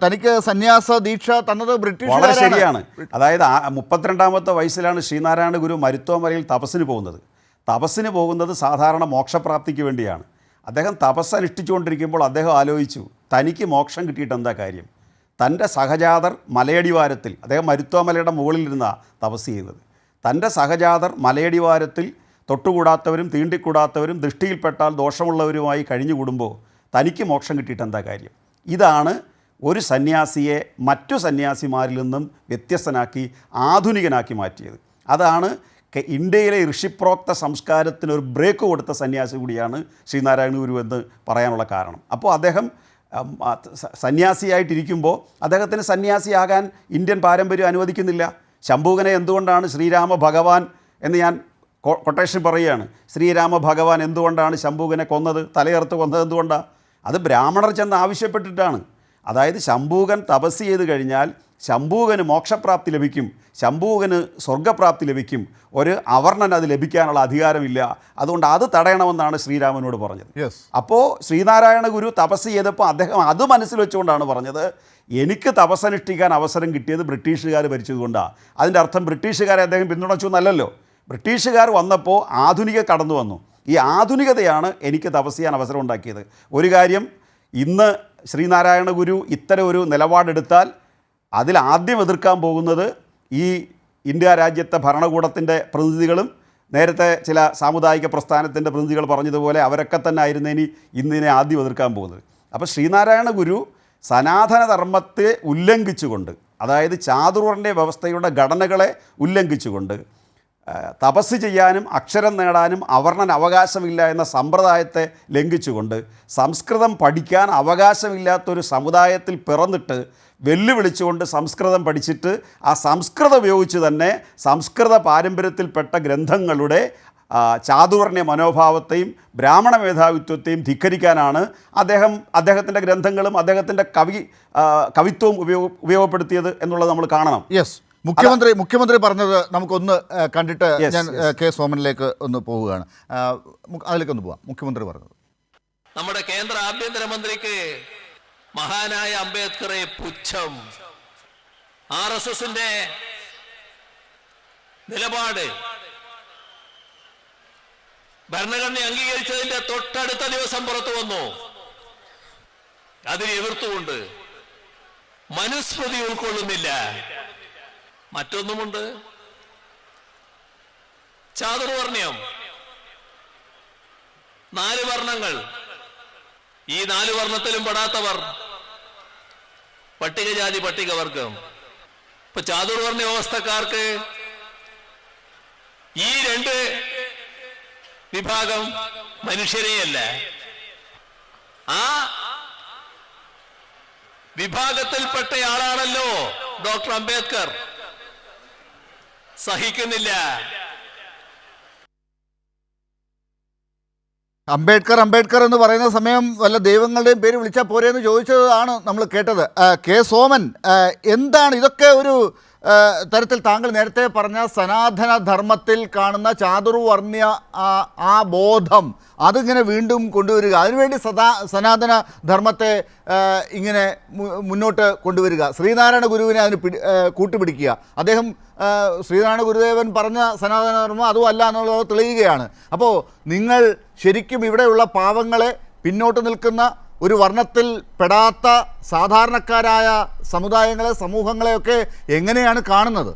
തനിക്ക് സന്യാസ ദീക്ഷ തന്നത് ബ്രിട്ടീഷ്. വളരെ ശരിയാണ്. അതായത് 32-ാമത്തെ വയസ്സിലാണ് ശ്രീനാരായണ ഗുരു മരുത്വമലയിൽ തപസ്സിന് പോകുന്നത്. തപസ്സിന് പോകുന്നത് സാധാരണ മോക്ഷപ്രാപ്തിക്ക് വേണ്ടിയാണ്. അദ്ദേഹം തപസ് അനുഷ്ഠിച്ചുകൊണ്ടിരിക്കുമ്പോൾ അദ്ദേഹം ആലോചിച്ചു, തനിക്ക് മോക്ഷം കിട്ടിയിട്ട് എന്താ കാര്യം? തൻ്റെ സഹജാതർ മലയടിവാരത്തിൽ, അദ്ദേഹം മരുത്വമലയുടെ മുകളിലിരുന്ന തപസ് ചെയ്യുന്നത്, തൻ്റെ സഹജാതർ മലയടിവാരത്തിൽ തൊട്ടുകൂടാത്തവരും തീണ്ടിക്കൂടാത്തവരും ദൃഷ്ടിയിൽപ്പെട്ടാൽ ദോഷമുള്ളവരുമായി കഴിഞ്ഞുകൂടുമ്പോൾ തനിക്ക് മോക്ഷം കിട്ടിയിട്ട് എന്താ കാര്യം? ഇതാണ് ഒരു സന്യാസിയെ മറ്റു സന്യാസിമാരിൽ നിന്നും വ്യത്യസ്തനാക്കി ആധുനികനാക്കി മാറ്റിയത്. അതാണ് ഇന്ത്യയിലെ ഋഷിപ്രോക്ത സംസ്കാരത്തിനൊരു ബ്രേക്ക് കൊടുത്ത സന്യാസി കൂടിയാണ് ശ്രീനാരായണ ഗുരു എന്ന് പറയാനുള്ള കാരണം. അപ്പോൾ അദ്ദേഹം സന്യാസിയായിട്ടിരിക്കുമ്പോൾ അദ്ദേഹത്തിന് സന്യാസിയാകാൻ ഇന്ത്യൻ പാരമ്പര്യം അനുവദിക്കുന്നില്ല. ശംഭൂകനെ എന്തുകൊണ്ടാണ് ശ്രീരാമ ഭഗവാൻ എന്ന് ഞാൻ കൊട്ടേഷൻ പറയുകയാണ്. ശ്രീരാമ ഭഗവാൻ എന്തുകൊണ്ടാണ് ശംഭൂകനെ കൊന്നത്, തലയറുത്ത് കൊന്നത് എന്തുകൊണ്ടാണ്? അത് ബ്രാഹ്മണർ ചെന്ന് ആവശ്യപ്പെട്ടിട്ടാണ്. അതായത് ശംഭൂകൻ തപസ് ചെയ്ത് കഴിഞ്ഞാൽ ശംഭൂകന് മോക്ഷപ്രാപ്തി ലഭിക്കും, ശംഭൂകന് സ്വർഗ്ഗപ്രാപ്തി ലഭിക്കും, ഒരു അവർണന് അത് ലഭിക്കാനുള്ള അധികാരമില്ല. അതുകൊണ്ട് അത് തടയണമെന്നാണ് ശ്രീരാമനോട് പറഞ്ഞത്. അപ്പോൾ ശ്രീനാരായണ ഗുരു തപസ് ചെയ്തപ്പോൾ അദ്ദേഹം അത് മനസ്സിൽ വെച്ചുകൊണ്ടാണ് പറഞ്ഞത്, എനിക്ക് തപസ്സനുഷ്ഠിക്കാൻ അവസരം കിട്ടിയത് ബ്രിട്ടീഷുകാർ ഭരിച്ചതുകൊണ്ടാണ്. അതിൻ്റെ അർത്ഥം ബ്രിട്ടീഷുകാരെ അദ്ദേഹം പിന്തുണച്ചു എന്നല്ലല്ലോ. ബ്രിട്ടീഷുകാർ വന്നപ്പോൾ ആധുനിക കടന്നു വന്നു. ഈ ആധുനികതയാണ് എനിക്ക് തപസ് ചെയ്യാൻ അവസരം ഉണ്ടാക്കിയത്. ഒരു കാര്യം, ഇന്ന് ശ്രീനാരായണ ഗുരു ഇത്തരം ഒരു നിലപാടെടുത്താൽ അതിൽ ആദ്യം എതിർക്കാൻ പോകുന്നത് ഈ ഇന്ത്യ രാജ്യത്തെ ഭരണകൂടത്തിൻ്റെ പ്രതിനിധികളും നേരത്തെ ചില സാമുദായിക പ്രസ്ഥാനത്തിൻ്റെ പ്രതിനിധികൾ പറഞ്ഞതുപോലെ അവരൊക്കെ തന്നെ ആയിരുന്നേനി ഇന്നിനെ ആദ്യം എതിർക്കാൻ പോകുന്നത്. അപ്പോൾ ശ്രീനാരായണ ഗുരു സനാതന ധർമ്മത്തെ ഉല്ലംഘിച്ചുകൊണ്ട്, അതായത് ചാതുർവർണ്ണ വ്യവസ്ഥയുടെ ഘടനകളെ ഉല്ലംഘിച്ചുകൊണ്ട് തപസ് ചെയ്യാനും അക്ഷരം നേടാനും അവർണന് അവകാശമില്ല എന്ന സമ്പ്രദായത്തെ ലംഘിച്ചുകൊണ്ട് സംസ്കൃതം പഠിക്കാൻ അവകാശമില്ലാത്തൊരു സമുദായത്തിൽ പിറന്നിട്ട് വെല്ലുവിളിച്ചുകൊണ്ട് സംസ്കൃതം പഠിച്ചിട്ട് ആ സംസ്കൃതം ഉപയോഗിച്ച് തന്നെ സംസ്കൃത പാരമ്പര്യത്തിൽപ്പെട്ട ഗ്രന്ഥങ്ങളുടെ ചാതുവർണ്ണ മനോഭാവത്തെയും ബ്രാഹ്മണ മേധാവിത്വത്തെയും ധിക്കരിക്കാനാണ് അദ്ദേഹത്തിൻ്റെ ഗ്രന്ഥങ്ങളും അദ്ദേഹത്തിൻ്റെ കവിത്വവും ഉപയോഗപ്പെടുത്തിയത് എന്നുള്ളത് നമ്മൾ കാണണം. യെസ്, മുഖ്യമന്ത്രി പറഞ്ഞത് നമുക്കൊന്ന് കണ്ടിട്ട് ഞാൻ കെ സോമനിലേക്ക് ഒന്ന് പോവുകയാണ്. അതിലേക്കൊന്ന് പോവാം. മുഖ്യമന്ത്രി പറഞ്ഞത്, നമ്മുടെ കേന്ദ്ര ആഭ്യന്തരമന്ത്രിക്ക് മഹാനായ അംബേദ്കറെ പുച്ഛം, RSSന്റെ നിലപാട് ഭരണഘടന അംഗീകരിച്ചതിന്റെ തൊട്ടടുത്ത ദിവസം പുറത്തു വന്നു. അതിനെ എതിർത്തുകൊണ്ട് മനുസ്മൃതി ഉൾക്കൊള്ളുന്നില്ല. മറ്റൊന്നുമുണ്ട്, ചാതുർവർണ്ണ്യം. 4 വർണ്ണങ്ങൾ. ഈ 4 വർണ്ണത്തിലും പെടാത്തവർ പട്ടികജാതി പട്ടികവർഗം. ഇപ്പൊ ചാതുർവർണ്ണ വ്യവസ്ഥക്കാർക്ക് ഈ 2 വിഭാഗം മനുഷ്യരെയല്ല, ആ വിഭാഗത്തിൽപ്പെട്ടയാളാണല്ലോ ഡോക്ടർ അംബേദ്കർ. സഹിക്കുന്നില്ല. അംബേദ്കർ എന്ന് പറയുന്ന സമയം വല്ല ദൈവങ്ങളുടെയും പേര് വിളിച്ചാൽ പോരെയെന്ന് ചോദിച്ചതാണ് നമ്മൾ കേട്ടത്. കെ സോമൻ, എന്താണ് ഇതൊക്കെ ഒരു തരത്തിൽ താങ്കൾ നേരത്തെ പറഞ്ഞ സനാതന ധർമ്മത്തിൽ കാണുന്ന ചാതുർവർണ്ണ ആ ബോധം അതിങ്ങനെ വീണ്ടും കൊണ്ടുവരിക, അതിനുവേണ്ടി സനാതന ധർമ്മത്തെ ഇങ്ങനെ മുന്നോട്ട് കൊണ്ടുവരിക, ശ്രീനാരായണ ഗുരുവിനെ അതിന് കൂട്ടുപിടിക്കുക. അദ്ദേഹം ശ്രീനാരായണ ഗുരുദേവൻ പറഞ്ഞ സനാതന ധർമ്മം അതും അല്ല എന്നുള്ളത് തെളിയുകയാണ്. അപ്പോൾ നിങ്ങൾ ശരിക്കും ഇവിടെയുള്ള പാവങ്ങളെ, പിന്നോട്ട് നിൽക്കുന്ന ഒരു വർണ്ണത്തിൽ പെടാത്ത സാധാരണക്കാരായ സമുദായങ്ങളെ, സമൂഹങ്ങളെയൊക്കെ എങ്ങനെയാണ് കാണുന്നത്?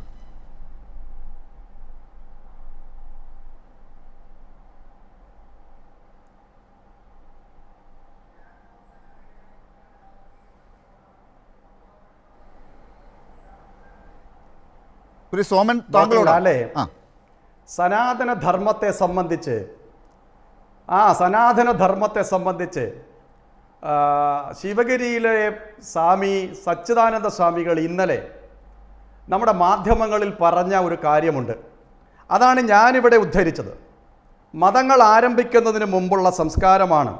സോമൻ, താങ്കളോട് അല്ലേ സനാതന ധർമ്മത്തെ സംബന്ധിച്ച് ശിവഗിരിയിലെ സ്വാമി സച്ചിദാനന്ദ സ്വാമികൾ ഇന്നലെ നമ്മുടെ മാധ്യമങ്ങളിൽ പറഞ്ഞ ഒരു കാര്യമുണ്ട്. അതാണ് ഞാനിവിടെ ഉദ്ധരിച്ചത്. മതങ്ങൾ ആരംഭിക്കുന്നതിന് മുമ്പുള്ള സംസ്കാരമാണ്.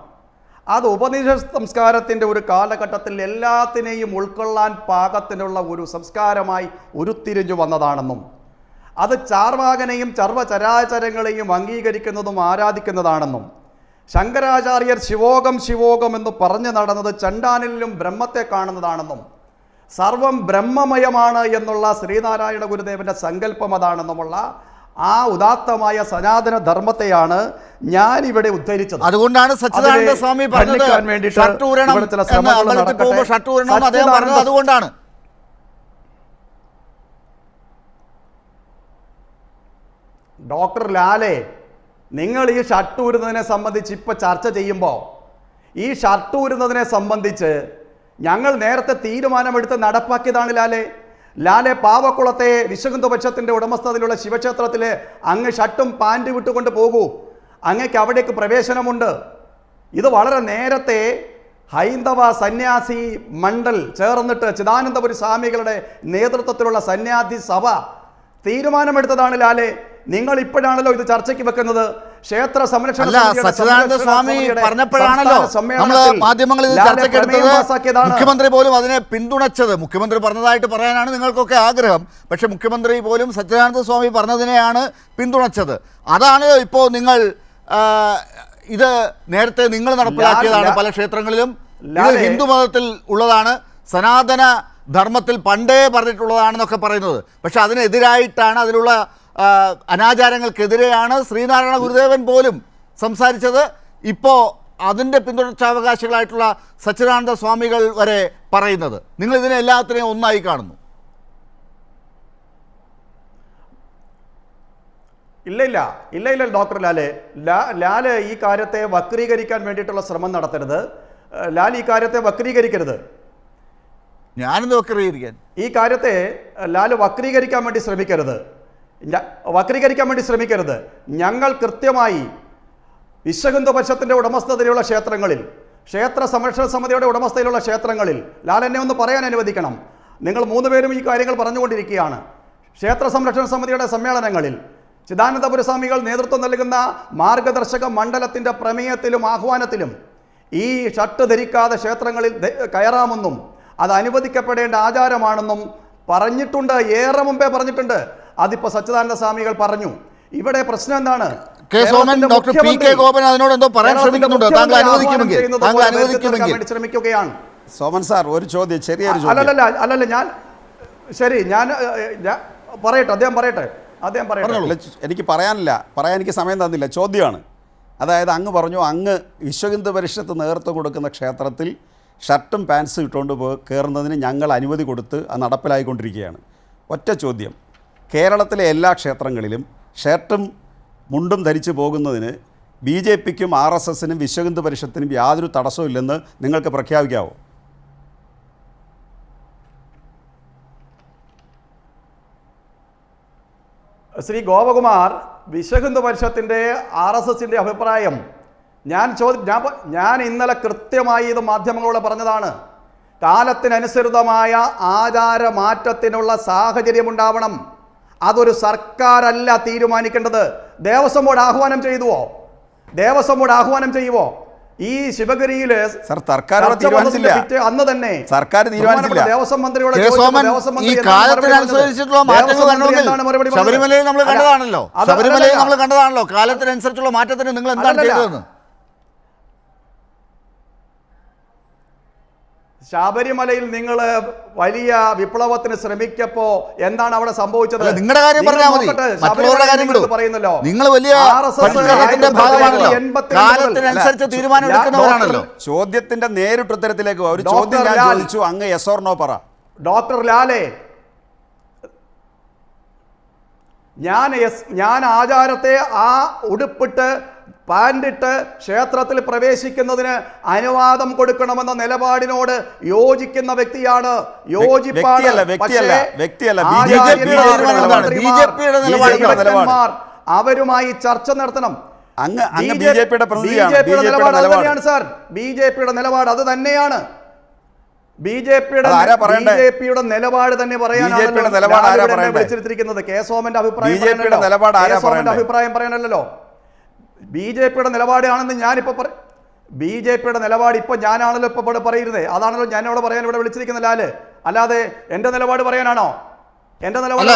അത് ഉപനിഷത്ത് സംസ്കാരത്തിൻ്റെ ഒരു കാലഘട്ടത്തിൽ എല്ലാത്തിനെയും ഉൾക്കൊള്ളാൻ പാകത്തിനുള്ള ഒരു സംസ്കാരമായി ഉരുത്തിരിഞ്ഞു വന്നതാണെന്നും അത് ചാർവാകനെയും സർവചരാചരങ്ങളെയും അംഗീകരിക്കുന്നതും ആരാധിക്കുന്നതാണെന്നും ശങ്കരാചാര്യർ ശിവോകം എന്ന് പറഞ്ഞു നടന്നത് ചണ്ടാനിലും ബ്രഹ്മത്തെ കാണുന്നതാണെന്നും സർവം ബ്രഹ്മമയമാണ് എന്നുള്ള ശ്രീനാരായണ ഗുരുദേവന്റെ സങ്കല്പം അതാണെന്നുമുള്ള ആ ഉദാത്തമായ സനാതന ധർമ്മത്തെയാണ് ഞാൻ ഇവിടെ ഉദ്ധരിച്ചത്. അതുകൊണ്ടാണ് സച്ചിദാനന്ദ സ്വാമി പറഞ്ഞത് അതുകൊണ്ടാണ്. ഡോക്ടർ ലാലെ, നിങ്ങൾ ഈ ഷർട്ട് ഊരുന്നതിനെ സംബന്ധിച്ച് ഇപ്പോൾ ചർച്ച ചെയ്യുമ്പോൾ ഈ ഷർട്ട് ഊരുന്നതിനെ സംബന്ധിച്ച് ഞങ്ങൾ നേരത്തെ തീരുമാനമെടുത്ത് നടപ്പാക്കിയതാണ് ലാലെ പാവക്കുളത്തെ വിശ്വഹിന്ദു പക്ഷത്തിൻ്റെ ഉടമസ്ഥതയിലുള്ള ശിവക്ഷേത്രത്തിൽ അങ്ങ് ഷർട്ടും പാൻറ് വിട്ടുകൊണ്ട് പോകൂ, അങ്ങക്ക് അവിടേക്ക് പ്രവേശനമുണ്ട്. ഇത് വളരെ നേരത്തെ ഹൈന്ദവ സന്യാസി മണ്ഡൽ ചേർന്നിട്ട് ചിദാനന്ദപുരി സ്വാമികളുടെ നേതൃത്വത്തിലുള്ള സന്യാസി സഭ തീരുമാനമെടുത്തതാണ് ലാലെ. നിങ്ങൾ ഇപ്പോഴാണല്ലോ ഇത് ചർച്ചയ്ക്ക് വെക്കുന്നത്. ക്ഷേത്ര സംരക്ഷണ സച്ചിദാനന്ദ സ്വാമി പറഞ്ഞപ്പോഴാണല്ലോ നമ്മൾ മാധ്യമങ്ങളിൽ ചർച്ചയ്ക്കെടുത്തത്. മുഖ്യമന്ത്രി പോലും അതിനെ പിന്തുണച്ചത്. മുഖ്യമന്ത്രി പറഞ്ഞതായിട്ട് പറയാനാണ് നിങ്ങൾക്കൊക്കെ ആഗ്രഹം, പക്ഷെ മുഖ്യമന്ത്രി പോലും സച്ചിദാനന്ദ സ്വാമി പറഞ്ഞതിനെയാണ് പിന്തുണച്ചത്. അതാണ് ഇപ്പോൾ നിങ്ങൾ ഇത് നേരത്തെ നിങ്ങൾ നടപ്പിലാക്കിയതാണ് പല ക്ഷേത്രങ്ങളിലും. ഇത് ഹിന്ദു മതത്തിൽ ഉള്ളതാണ്, സനാതന ധർമ്മത്തിൽ പണ്ടേ പറഞ്ഞിട്ടുള്ളതാണെന്നൊക്കെ പറയുന്നത്. പക്ഷെ അതിനെതിരായിട്ടാണ്, അതിലുള്ള അനാചാരങ്ങൾക്കെതിരെയാണ് ശ്രീനാരായണ ഗുരുദേവൻ പോലും സംസാരിച്ചത്. ഇപ്പോൾ അതിൻ്റെ പിന്തുടർച്ചാവകാശികളായിട്ടുള്ള സച്ചിദാനന്ദ സ്വാമികൾ വരെ പറയുന്നത്. നിങ്ങൾ ഇതിനെ എല്ലാത്തിനെയും ഒന്നായി കാണുന്നു. ഇല്ല ഡോക്ടർ ലാല് ഈ കാര്യത്തെ വക്രീകരിക്കാൻ വേണ്ടിയിട്ടുള്ള ശ്രമം നടത്തരുത്. ലാൽ ഈ കാര്യത്തെ വക്രീകരിക്കരുത്. ഞാനെന്ത് വക്രീകരിക്കാൻ? ഈ കാര്യത്തെ ലാല് വക്രീകരിക്കാൻ വേണ്ടി ശ്രമിക്കരുത്. ഞങ്ങൾ കൃത്യമായി വിശ്വഹിന്ദു പക്ഷത്തിൻ്റെ ഉടമസ്ഥതയിലുള്ള ക്ഷേത്രങ്ങളിൽ, ക്ഷേത്ര സംരക്ഷണ സമിതിയുടെ ഉടമസ്ഥയിലുള്ള ക്ഷേത്രങ്ങളിൽ, ലാൽ എന്നെ ഒന്ന് പറയാൻ അനുവദിക്കണം. നിങ്ങൾ 3 പേരും ഈ കാര്യങ്ങൾ പറഞ്ഞുകൊണ്ടിരിക്കുകയാണ്. ക്ഷേത്ര സംരക്ഷണ സമിതിയുടെ സമ്മേളനങ്ങളിൽ ചിദാനന്ദപുര സ്വാമികൾ നേതൃത്വം നൽകുന്ന മാർഗദർശക മണ്ഡലത്തിൻ്റെ പ്രമേയത്തിലും ആഹ്വാനത്തിലും ഈ ഷർട്ട് ധരിക്കാതെ ക്ഷേത്രങ്ങളിൽ കയറാമെന്നും അത് അനുവദിക്കപ്പെടേണ്ട ആചാരമാണെന്നും പറഞ്ഞിട്ടുണ്ട്. ഏറെ മുമ്പേ പറഞ്ഞിട്ടുണ്ട്. അതിപ്പോൾ സച്ചിദാനന്ദ സ്വാമികൾ പറഞ്ഞു. ഇവിടെ പ്രശ്നം എന്താണ്? ഡോക്ടർ പി കെ ഗോപൻ അതിനോട് എന്തോ പറയാൻ ശ്രമിക്കുന്നുണ്ട്. താങ്കൾ അനുവദിക്കുമെങ്കിൽ ശ്രമിക്കുകയാണ്. സോമൻ സാർ, ഒരു ചോദ്യം, ചെറിയൊരു ചോദ്യം. അല്ലല്ല ഞാൻ പറയട്ടെ, അദ്ദേഹം പറയട്ടെ. എനിക്ക് പറയാൻ എനിക്ക് സമയം തന്നില്ല. ചോദ്യമാണ്. അതായത് അങ്ങ് പറഞ്ഞു, അങ്ങ് വിശ്വഹിന്ദു പരിഷത്ത് നേതൃത്വം കൊടുക്കുന്ന ക്ഷേത്രത്തിൽ ഷർട്ടും പാൻസും ഇട്ടുകൊണ്ട് കയറുന്നതിന് ഞങ്ങൾ അനുമതി കൊടുത്ത് അത് നടപ്പിലായിക്കൊണ്ടിരിക്കുകയാണ്. ഒറ്റ ചോദ്യം, കേരളത്തിലെ എല്ലാ ക്ഷേത്രങ്ങളിലും ഷർട്ടും മുണ്ടും ധരിച്ച് പോകുന്നതിന് BJPക്കും RSSനും വിശ്വഹിന്ദു പരിഷത്തിനും യാതൊരു തടസ്സവും ഇല്ലെന്ന് നിങ്ങൾക്ക് പ്രഖ്യാപിക്കാവോ? ശ്രീ ഗോപകുമാർ, വിശ്വഹിന്ദു പരിഷത്തിൻ്റെ RSSൻ്റെ അഭിപ്രായം ഞാൻ ഇന്നലെ കൃത്യമായി ഇത് മാധ്യമങ്ങളോട് പറഞ്ഞതാണ്. കാലത്തിനനുസൃതമായ ആചാരമാറ്റത്തിനുള്ള സാഹചര്യമുണ്ടാവണം. അതൊരു സർക്കാരല്ല തീരുമാനിക്കേണ്ടത്. ദേവസ്വം ബോർഡ് ആഹ്വാനം ചെയ്യുമോ? ദേവസ്വം ബോർഡ് ആഹ്വാനം ചെയ്യുമോ? ഈ ശിവഗിരിയില് അന്ന് തന്നെ സർക്കാർ തീരുമാനിച്ചില്ല. ദേവസ്വം മന്ത്രിയോട് ശബരിമലയിൽ നമ്മൾ കണ്ടതാണല്ലോ കാലത്തിനനുസരിച്ചുള്ള മാറ്റത്തിന് നിങ്ങൾ എന്താണ് ചെയ്തതെന്ന്. ശബരിമലയിൽ നിങ്ങൾ വലിയ വിപ്ലവത്തിന് ശ്രമിക്കപ്പോ എന്താണ് അവിടെ സംഭവിച്ചത്? നിങ്ങളുടെ കാര്യം പറഞ്ഞാൽ മതി, മറ്റുള്ളവരുടെ കാര്യം പറയുന്നല്ലോ. നിങ്ങൾ വലിയ കാലത്തിനനുസരിച്ച് തീരുമാനം എടുക്കുന്നവരാണല്ലോ. ചോദ്യത്തിന്റെ നേരിട്ടുത്തരത്തിലേക്ക് ഒരു ചോദ്യം ഞാൻ ചോദിച്ചു, അങ്ങ് യെസ് ഓർ നോ പറ. ഡോക്ടർ ലാലെ, ഞാൻ ആചാരത്തെ ആ ഉടുപ്പിട്ട് പാൻഡിട്ട് ക്ഷേത്രത്തിൽ പ്രവേശിക്കുന്നതിന് അനുവാദം കൊടുക്കണമെന്ന നിലപാടിനോട് യോജിക്കുന്ന വ്യക്തിയാണ്. അവരുമായി ചർച്ച നടത്തണം. ബിജെപിയുടെ നിലപാട് അത് തന്നെയാണ് സാർ. ബിജെപിയുടെ നിലപാട് അത് തന്നെയാണ്. ബിജെപിയുടെ നിലപാട് തന്നെ പറയാനാണ് വിളിച്ചിരിക്കുന്നത്. കെ സോമന്റെ അഭിപ്രായം പറയാനല്ലോ. ബിജെപിയുടെ നിലപാടാണെന്ന് ഞാനിപ്പോൾ ബിജെപിയുടെ നിലപാട് ഇപ്പോൾ ഞാനാണല്ലോ ഇപ്പോൾ ഇവിടെ പറയുന്നത്. അതാണല്ലോ ഞാനിവിടെ പറയാൻ ഇവിടെ വിളിച്ചിരിക്കുന്ന ലാല്. അല്ലാതെ എന്റെ നിലപാട് പറയാനാണോ? എന്റെ നിലപാട്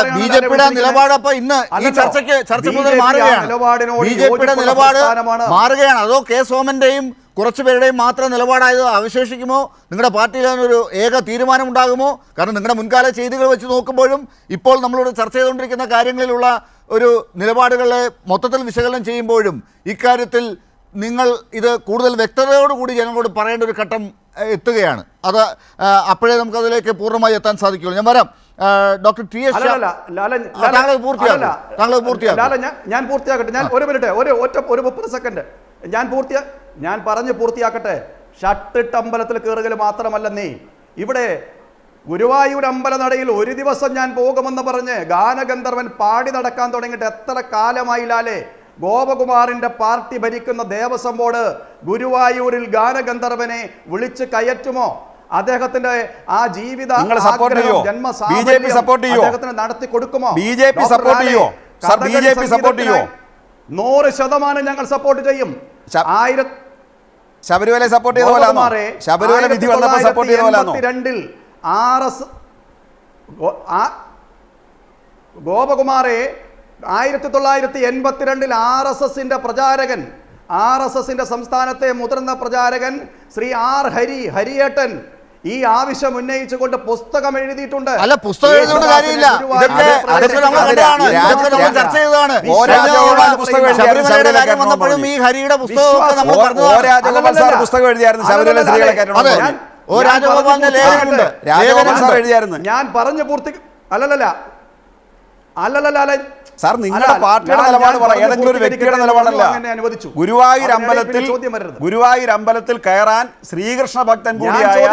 മാറുകയാണ്. അതോ കെ സോമന്റെയും കുറച്ചു പേരുടെയും മാത്രം നിലപാടായത് അവശേഷിക്കുമോ? നിങ്ങളുടെ പാർട്ടിയിൽ ഒരു ഏക തീരുമാനം ഉണ്ടാകുമോ? കാരണം നിങ്ങളുടെ മുൻകാല ചെയ്തികൾ വെച്ച് നോക്കുമ്പോഴും ഇപ്പോൾ നമ്മളോട് ചർച്ച ചെയ്തുകൊണ്ടിരിക്കുന്ന കാര്യങ്ങളിലുള്ള ഒരു നിലപാടുകളെ മൊത്തത്തിൽ വിശകലനം ചെയ്യുമ്പോഴും ഇക്കാര്യത്തിൽ നിങ്ങൾ ഇത് കൂടുതൽ വ്യക്തതയോടുകൂടി ജനങ്ങളോട് പറയേണ്ട ഒരു ഘട്ടം എത്തുകയാണ്. അത് അപ്പോഴേ നമുക്കതിലേക്ക് പൂർണ്ണമായി എത്താൻ സാധിക്കുള്ളൂ. ഞാൻ വരാം. ഡോക്ടർ ടി എസ് താങ്കൾ പൂർത്തിയാക്കട്ടെ. ഞാൻ പൂർത്തിയാക്കട്ടെ. ഞാൻ ഒരു മിനിറ്റ്, ഒരു 30 സെക്കൻഡ് ഞാൻ പറഞ്ഞു പൂർത്തിയാക്കട്ടെ. ഷട്ടിട്ട് അമ്പലത്തിൽ കയറുകൽ മാത്രമല്ല നീ ഇവിടെ ഗുരുവായൂർ അമ്പലനടയിൽ ഒരു ദിവസം ഞാൻ പോകുമെന്ന് പറഞ്ഞ് ഗാനഗന്ധർവൻ പാടി നടക്കാൻ തുടങ്ങിയിട്ട് എത്ര കാലമായില്ലാലേ? ഗോപകുമാറിന്റെ പാർട്ടി ഭരിക്കുന്ന ദേവസ്വം ബോർഡ് ഗുരുവായൂരിൽ ഗാനഗന്ധർവനെ വിളിച്ച് കയറ്റുമോ? അദ്ദേഹത്തിന്റെ ആ ജീവിത അദ്ദേഹത്തിന് നടത്തി കൊടുക്കുമോ? 100% ഞങ്ങൾ സപ്പോർട്ട് ചെയ്യും. ശബരിമല സപ്പോർട്ട് ചെയ്ത പോലാണോ? ശബരിമല വിധി വന്നപ്പോൾ സപ്പോർട്ട് ചെയ്ത പോലാണോ? 1982 ഗോപകുമാറെ 1982 RSSന്റെ പ്രചാരകൻ, RSSന്റെ സംസ്ഥാനത്തെ മുതിർന്ന പ്രചാരകൻ ശ്രീ R ഹരിയേട്ടൻ ഈ ആവശ്യം ഉന്നയിച്ചുകൊണ്ട് പുസ്തകം എഴുതിയിട്ടുണ്ട്. അല്ല, പുസ്തകം എഴുതുന്ന കാര്യമില്ല. വന്നപ്പോഴും ഈ ഹരിയുടെ പുസ്തകം ഞാൻ പറഞ്ഞു പൂർത്തി അല്ലല്ല സാർ, നിങ്ങളുടെ പാർട്ടിയുടെ നിലപാട് പറയാം. ഏതെങ്കിലും ഒരു വ്യക്തിയുടെ നിലപാടല്ല. ഗുരുവായൂർ അമ്പലത്തിൽ കയറാൻ ശ്രീകൃഷ്ണ ഭക്തൻ കൂടിയായ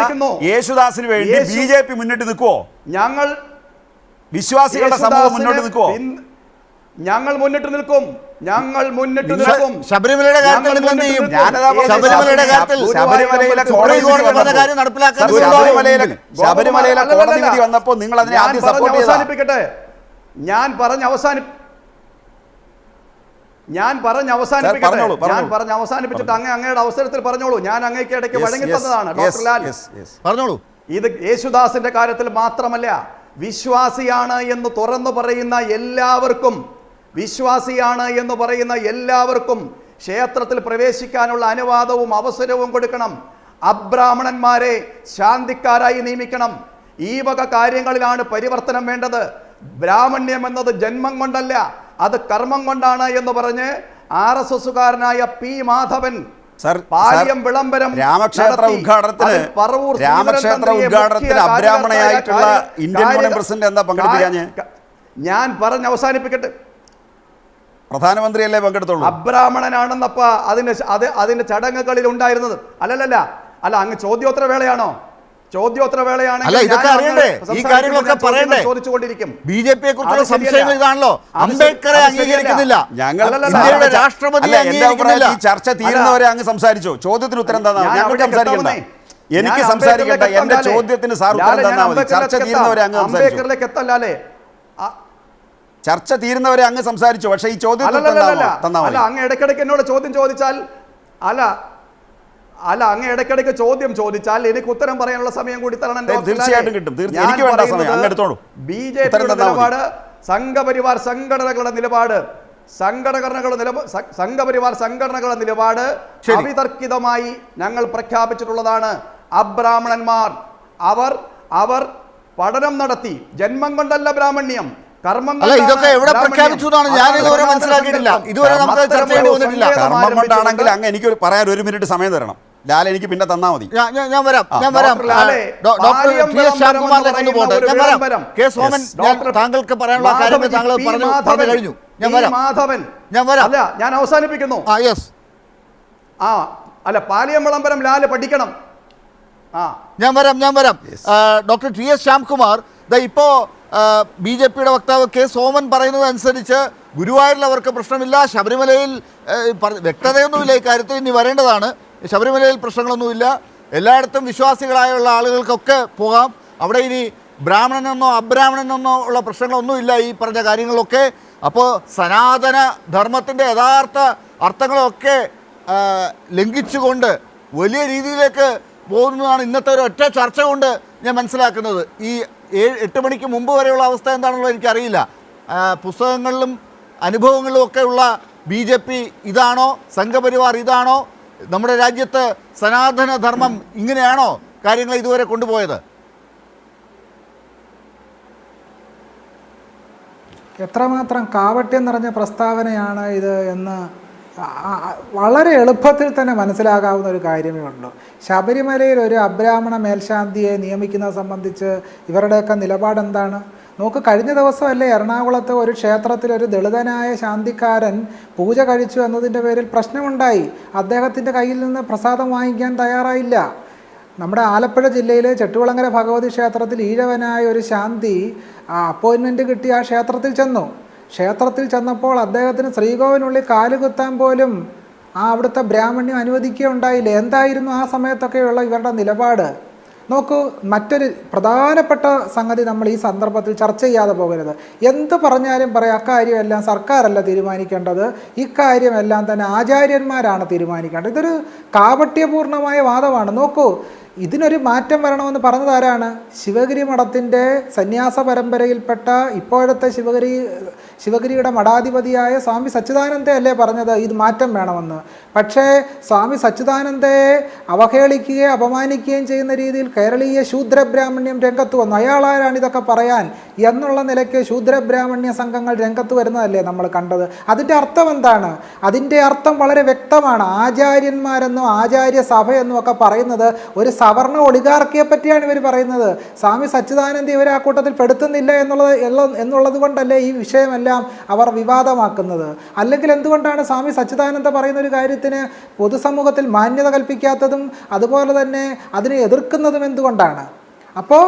യേശുദാസിന് വേണ്ടി BJP മുന്നിട്ട് നിൽക്കുവോ? ഞങ്ങൾ വിശ്വാസികളുടെ സമൂഹം മുന്നോട്ട് നിൽക്കുവോ? ഞങ്ങൾ മുന്നിട്ട് നിൽക്കും. ശബരിമലയുടെ ശബരിമലയിലെ കോടതി വിധി വന്നപ്പോൾ നിങ്ങൾ അതിനെ ആദ്യം സപ്പോർട്ട് അവസാനിപ്പിക്കട്ടെ. ഞാൻ പറഞ്ഞ് അവസാനിപ്പിച്ചിട്ട് അങ്ങയുടെ അവസരത്തിൽ പറഞ്ഞോളൂ. ഞാൻ അങ്ങേക്ക് ഇടയ്ക്ക് വഴങ്ങി തന്നതാണ് ഡോക്ടർ ലാൽ. പറഞ്ഞോളൂ. ഇത് യേശുദാസിന്റെ കാര്യത്തിൽ മാത്രമല്ല, വിശ്വാസിയാണ് എന്ന് തുറന്നു പറയുന്ന എല്ലാവർക്കും ക്ഷേത്രത്തിൽ പ്രവേശിക്കാനുള്ള അനുവാദവും അവസരവും കൊടുക്കണം. അബ്രാഹ്മണന്മാരെ ശാന്തിക്കാരായി നിയമിക്കണം. ഈ വക കാര്യങ്ങളിലാണ് പരിവർത്തനം വേണ്ടത്. ബ്രാഹ്മണ്യം എന്നത് ജന്മം കൊണ്ടല്ല, അത് കർമ്മം കൊണ്ടാണ് എന്ന് പറഞ്ഞ് RSSകാരനായ P മാധവൻ പാലിയം വിളംബരം രാമക്ഷേത്ര ഉദ്ഘാടനത്തിന് ഞാൻ പറഞ്ഞ് അവസാനിപ്പിക്കട്ടെ. പ്രധാനമന്ത്രിയല്ലേ പങ്കെടുത്തുള്ളൂ? അബ്രാഹ്മണനാണെന്നപ്പ അതിന്റെ ചടങ്ങുകളിൽ ഉണ്ടായിരുന്നത് അല്ല അങ്ങ് ചോദ്യോത്തര വേളയാണോ? ചോദ്യോത്തര അല്ല, ഇതൊക്കെ അറിയണ്ടേ? ഈ കാര്യങ്ങളൊക്കെ പറയണ്ടേ? ചോദിച്ചുകൊണ്ടിരിക്കും. ബിജെപിയെ കുറിച്ചുള്ള സംശയങ്ങൾ ഇതാണല്ലോ. അംബേദ്കറെ അംഗീകരിക്കുന്നില്ല, ഞങ്ങൾ രാഷ്ട്രപതി അംഗീകരിക്കുന്നില്ല. ഈ ചർച്ച തീരുന്നവരെ അങ്ങ് സംസാരിച്ചോ? ചോദ്യത്തിന് ഉത്തരം തന്നാ ഞങ്ങൾക്ക് സംസാരിക്കണ്ട, എനിക്ക് സംസാരിക്കണ്ട. എന്റെ ചോദ്യത്തിന് സാർ ഉത്തരം തന്നാ മതി. ചർച്ച തീരുന്നവരെ അങ്ങ് സംസാരിച്ചു. ചർച്ച തീരുന്നവരെ അങ്ങ് സംസാരിച്ചു. പക്ഷേ ഈ ചോദ്യം തന്നാ മതി. അങ്ങ് ഇടയ്ക്കിടയ്ക്ക് എന്നോട് ചോദ്യം ചോദിച്ചാൽ അങ്ങ് ഇടയ്ക്കിടയ്ക്ക് ചോദ്യം ചോദിച്ചാൽ എനിക്ക് ഉത്തരം പറയാനുള്ള സമയം കൂടി തരണം. തീർച്ചയായിട്ടും കിട്ടും. എനിക്ക് വേണ്ട സമയം, അങ്ങ് എടുത്തോളൂ. ബിജെപിയുടെ നിലപാട്, സംഘപരിവാർ സംഘടനകളുടെ നിലപാട്, സംഘപരിവാർ സംഘടനകളുടെ നിലപാട് അവിതർക്കിതമായി ഞങ്ങൾ പ്രഖ്യാപിച്ചിട്ടുള്ളതാണ്. അബ്രാഹ്മണന്മാർ അവർ പഠനം നടത്തി, ജന്മം കൊണ്ടല്ല ബ്രാഹ്മണ്യം, കർമ്മം ഇതൊക്കെ എവിടെ പ്രഖ്യാപിച്ചു എന്നാണ് ഞാൻ ഇതുവരെ മനസ്സിലാക്കിയിട്ടില്ല. ഇതുവരെ നമുക്ക് ചർച്ച ചെയ്യേണ്ടി വന്നിട്ടില്ല. കർമ്മം കൊണ്ടാണെങ്കിൽ അങ്ങ് എനിക്ക് പറയാൻ 1 മിനിറ്റ് സമയം തരണം. ലാൽ, എനിക്ക് പിന്നെ തന്നാ മതി. ഞാൻ വരാം. ഡോക്ടർ ടി എസ് ശ്യാംകുമാറിലേക്ക് ഒന്ന് പോട്ടെ. ഞാൻ വരാം. കെ സോമൻ, താങ്കൾക്ക് പറയാനുള്ള കാര്യങ്ങൾ താങ്കൾ പറഞ്ഞു കഴിഞ്ഞു. ഞാൻ വരാം. അല്ല, ഞാൻ അവസാനിപ്പിക്കുന്നു. പാലിയം വിളംബരം ലാല് പഠിക്കണം. ഞാൻ വരാം. ഡോക്ടർ ടി എസ് ശ്യാംകുമാർ, ഇപ്പോ ബി.ജെ.പിയുടെ വക്താവ് കെ സോമൻ പറയുന്നത് അനുസരിച്ച് ഗുരുവായൂരിൽ അവർക്ക് പ്രശ്നമില്ല, ശബരിമലയിൽ വ്യക്തതയൊന്നുമില്ല ഇക്കാര്യത്തിൽ, ഇനി വരേണ്ടതാണ്. ശബരിമലയിൽ പ്രശ്നങ്ങളൊന്നുമില്ല, എല്ലായിടത്തും വിശ്വാസികളായുള്ള ആളുകൾക്കൊക്കെ പോകാം, അവിടെ ഇനി ബ്രാഹ്മണനെന്നോ അബ്രാഹ്മണനെന്നോ ഉള്ള പ്രശ്നങ്ങളൊന്നുമില്ല ഈ പറഞ്ഞ കാര്യങ്ങളൊക്കെ. അപ്പോൾ സനാതന ധർമ്മത്തിൻ്റെ യഥാർത്ഥ അർത്ഥങ്ങളൊക്കെ ലംഘിച്ചുകൊണ്ട് വലിയ രീതിയിലേക്ക് പോകുന്നതാണ് ഇന്നത്തെ ഒരു ഒറ്റ ചർച്ച കൊണ്ട് ഞാൻ മനസ്സിലാക്കുന്നത്. ഈ 8 മണിക്ക് മുമ്പ് വരെയുള്ള അവസ്ഥ എന്താണെന്നുള്ളത് എനിക്കറിയില്ല. പുസ്തകങ്ങളിലും അനുഭവങ്ങളിലും ഒക്കെ ഉള്ള ബി.ജെ.പി ഇതാണോ, സംഘപരിവാർ ഇതാണോ, നമ്മുടെ രാജ്യത്ത് സനാതന ധർമ്മം ഇങ്ങനെയാണോ കാര്യങ്ങൾ ഇതുവരെ കൊണ്ടുപോയത്? എത്രമാത്രം കാപട്യം നിറഞ്ഞ പ്രസ്താവനയാണ് ഇത് എന്ന് വളരെ എളുപ്പത്തിൽ തന്നെ മനസ്സിലാകാവുന്ന ഒരു കാര്യമേ ഉള്ളൂ. ശബരിമലയിൽ ഒരു അബ്രാഹ്മണ മേൽശാന്തിയെ നിയമിക്കുന്നത് സംബന്ധിച്ച് ഇവരുടെയൊക്കെ നിലപാടെന്താണ്? നോക്ക്, കഴിഞ്ഞ ദിവസമല്ലേ എറണാകുളത്ത് ഒരു ക്ഷേത്രത്തിൽ ഒരു ദളിതനായ ശാന്തിക്കാരൻ പൂജ കഴിച്ചു എന്നതിൻ്റെ പേരിൽ പ്രശ്നമുണ്ടായി. അദ്ദേഹത്തിൻ്റെ കയ്യിൽ നിന്ന് പ്രസാദം വാങ്ങിക്കാൻ തയ്യാറായില്ല. നമ്മുടെ ആലപ്പുഴ ജില്ലയിലെ ചെട്ടുകുളങ്ങര ഭഗവതി ക്ഷേത്രത്തിൽ ഈഴവനായ ഒരു ശാന്തി അപ്പോയിൻമെൻറ്റ് കിട്ടി ആ ക്ഷേത്രത്തിൽ ചെന്നു. ക്ഷേത്രത്തിൽ ചെന്നപ്പോൾ അദ്ദേഹത്തിന് ശ്രീകോവിനുള്ളിൽ കാലുകുത്താൻ പോലും അവിടുത്തെ ബ്രാഹ്മണ്യം അനുവദിക്കുകയുണ്ടായില്ല. എന്തായിരുന്നു ആ സമയത്തൊക്കെയുള്ള ഇവരുടെ നിലപാട്? നോക്കൂ, മറ്റൊരു പ്രധാനപ്പെട്ട സംഗതി നമ്മൾ ഈ സന്ദർഭത്തിൽ ചർച്ച ചെയ്യാതെ പോകരുത്. എന്ത് പറഞ്ഞാലും പറയാം, അക്കാര്യമെല്ലാം സർക്കാരല്ല തീരുമാനിക്കേണ്ടത്, ഇക്കാര്യമെല്ലാം തന്നെ ആചാര്യന്മാരാണ് തീരുമാനിക്കേണ്ടത്. ഇതൊരു കാപട്യപൂർണമായ വാദമാണ്. നോക്കൂ, ഇതിനൊരു മാറ്റം വരണമെന്ന് പറഞ്ഞത് ആരാണ്? ശിവഗിരി മഠത്തിൻ്റെ സന്യാസ പരമ്പരയിൽപ്പെട്ട ഇപ്പോഴത്തെ ശിവഗിരിയുടെ മഠാധിപതിയായ സ്വാമി സച്ചിദാനന്ദയല്ലേ പറഞ്ഞത് ഇത് മാറ്റം വേണമെന്ന്. പക്ഷേ സ്വാമി സച്ചിദാനന്ദയെ അവഹേളിക്കുകയും അപമാനിക്കുകയും ചെയ്യുന്ന രീതിയിൽ കേരളീയ ശൂദ്രബ്രാഹ്മണ്യം രംഗത്ത് വന്നു. അയാളാരാണ് ഇതൊക്കെ പറയാൻ എന്നുള്ള നിലയ്ക്ക് ശൂദ്രബ്രാഹ്മണ്യ സംഘങ്ങൾ രംഗത്ത് വരുന്നതല്ലേ നമ്മൾ കണ്ടത്. അതിൻ്റെ അർത്ഥം എന്താണ്? അതിൻ്റെ അർത്ഥം വളരെ വ്യക്തമാണ്. ആചാര്യന്മാരെന്നോ ആചാര്യ സഭയെന്നോ ഒക്കെ പറയുന്നത് ഒരു സവർണ ഒളിഗാർക്കിയെ പറ്റിയാണ് ഇവർ പറയുന്നത്. സ്വാമി സച്ചിദാനന്ദ ഇവർ ആ കൂട്ടത്തിൽ പെടുത്തുന്നില്ല എന്നുള്ളത് കൊണ്ടല്ലേ ഈ വിഷയമെല്ലാം അവർ വിവാദമാക്കുന്നത്. അല്ലെങ്കിൽ എന്തുകൊണ്ടാണ് സ്വാമി സച്ചിദാനന്ദ പറയുന്ന ഒരു കാര്യത്തിന് പൊതുസമൂഹത്തിൽ മാന്യത കൽപ്പിക്കാത്തതും അതുപോലെ തന്നെ അതിനെ എതിർക്കുന്നതും എന്തുകൊണ്ടാണ്? അപ്പോൾ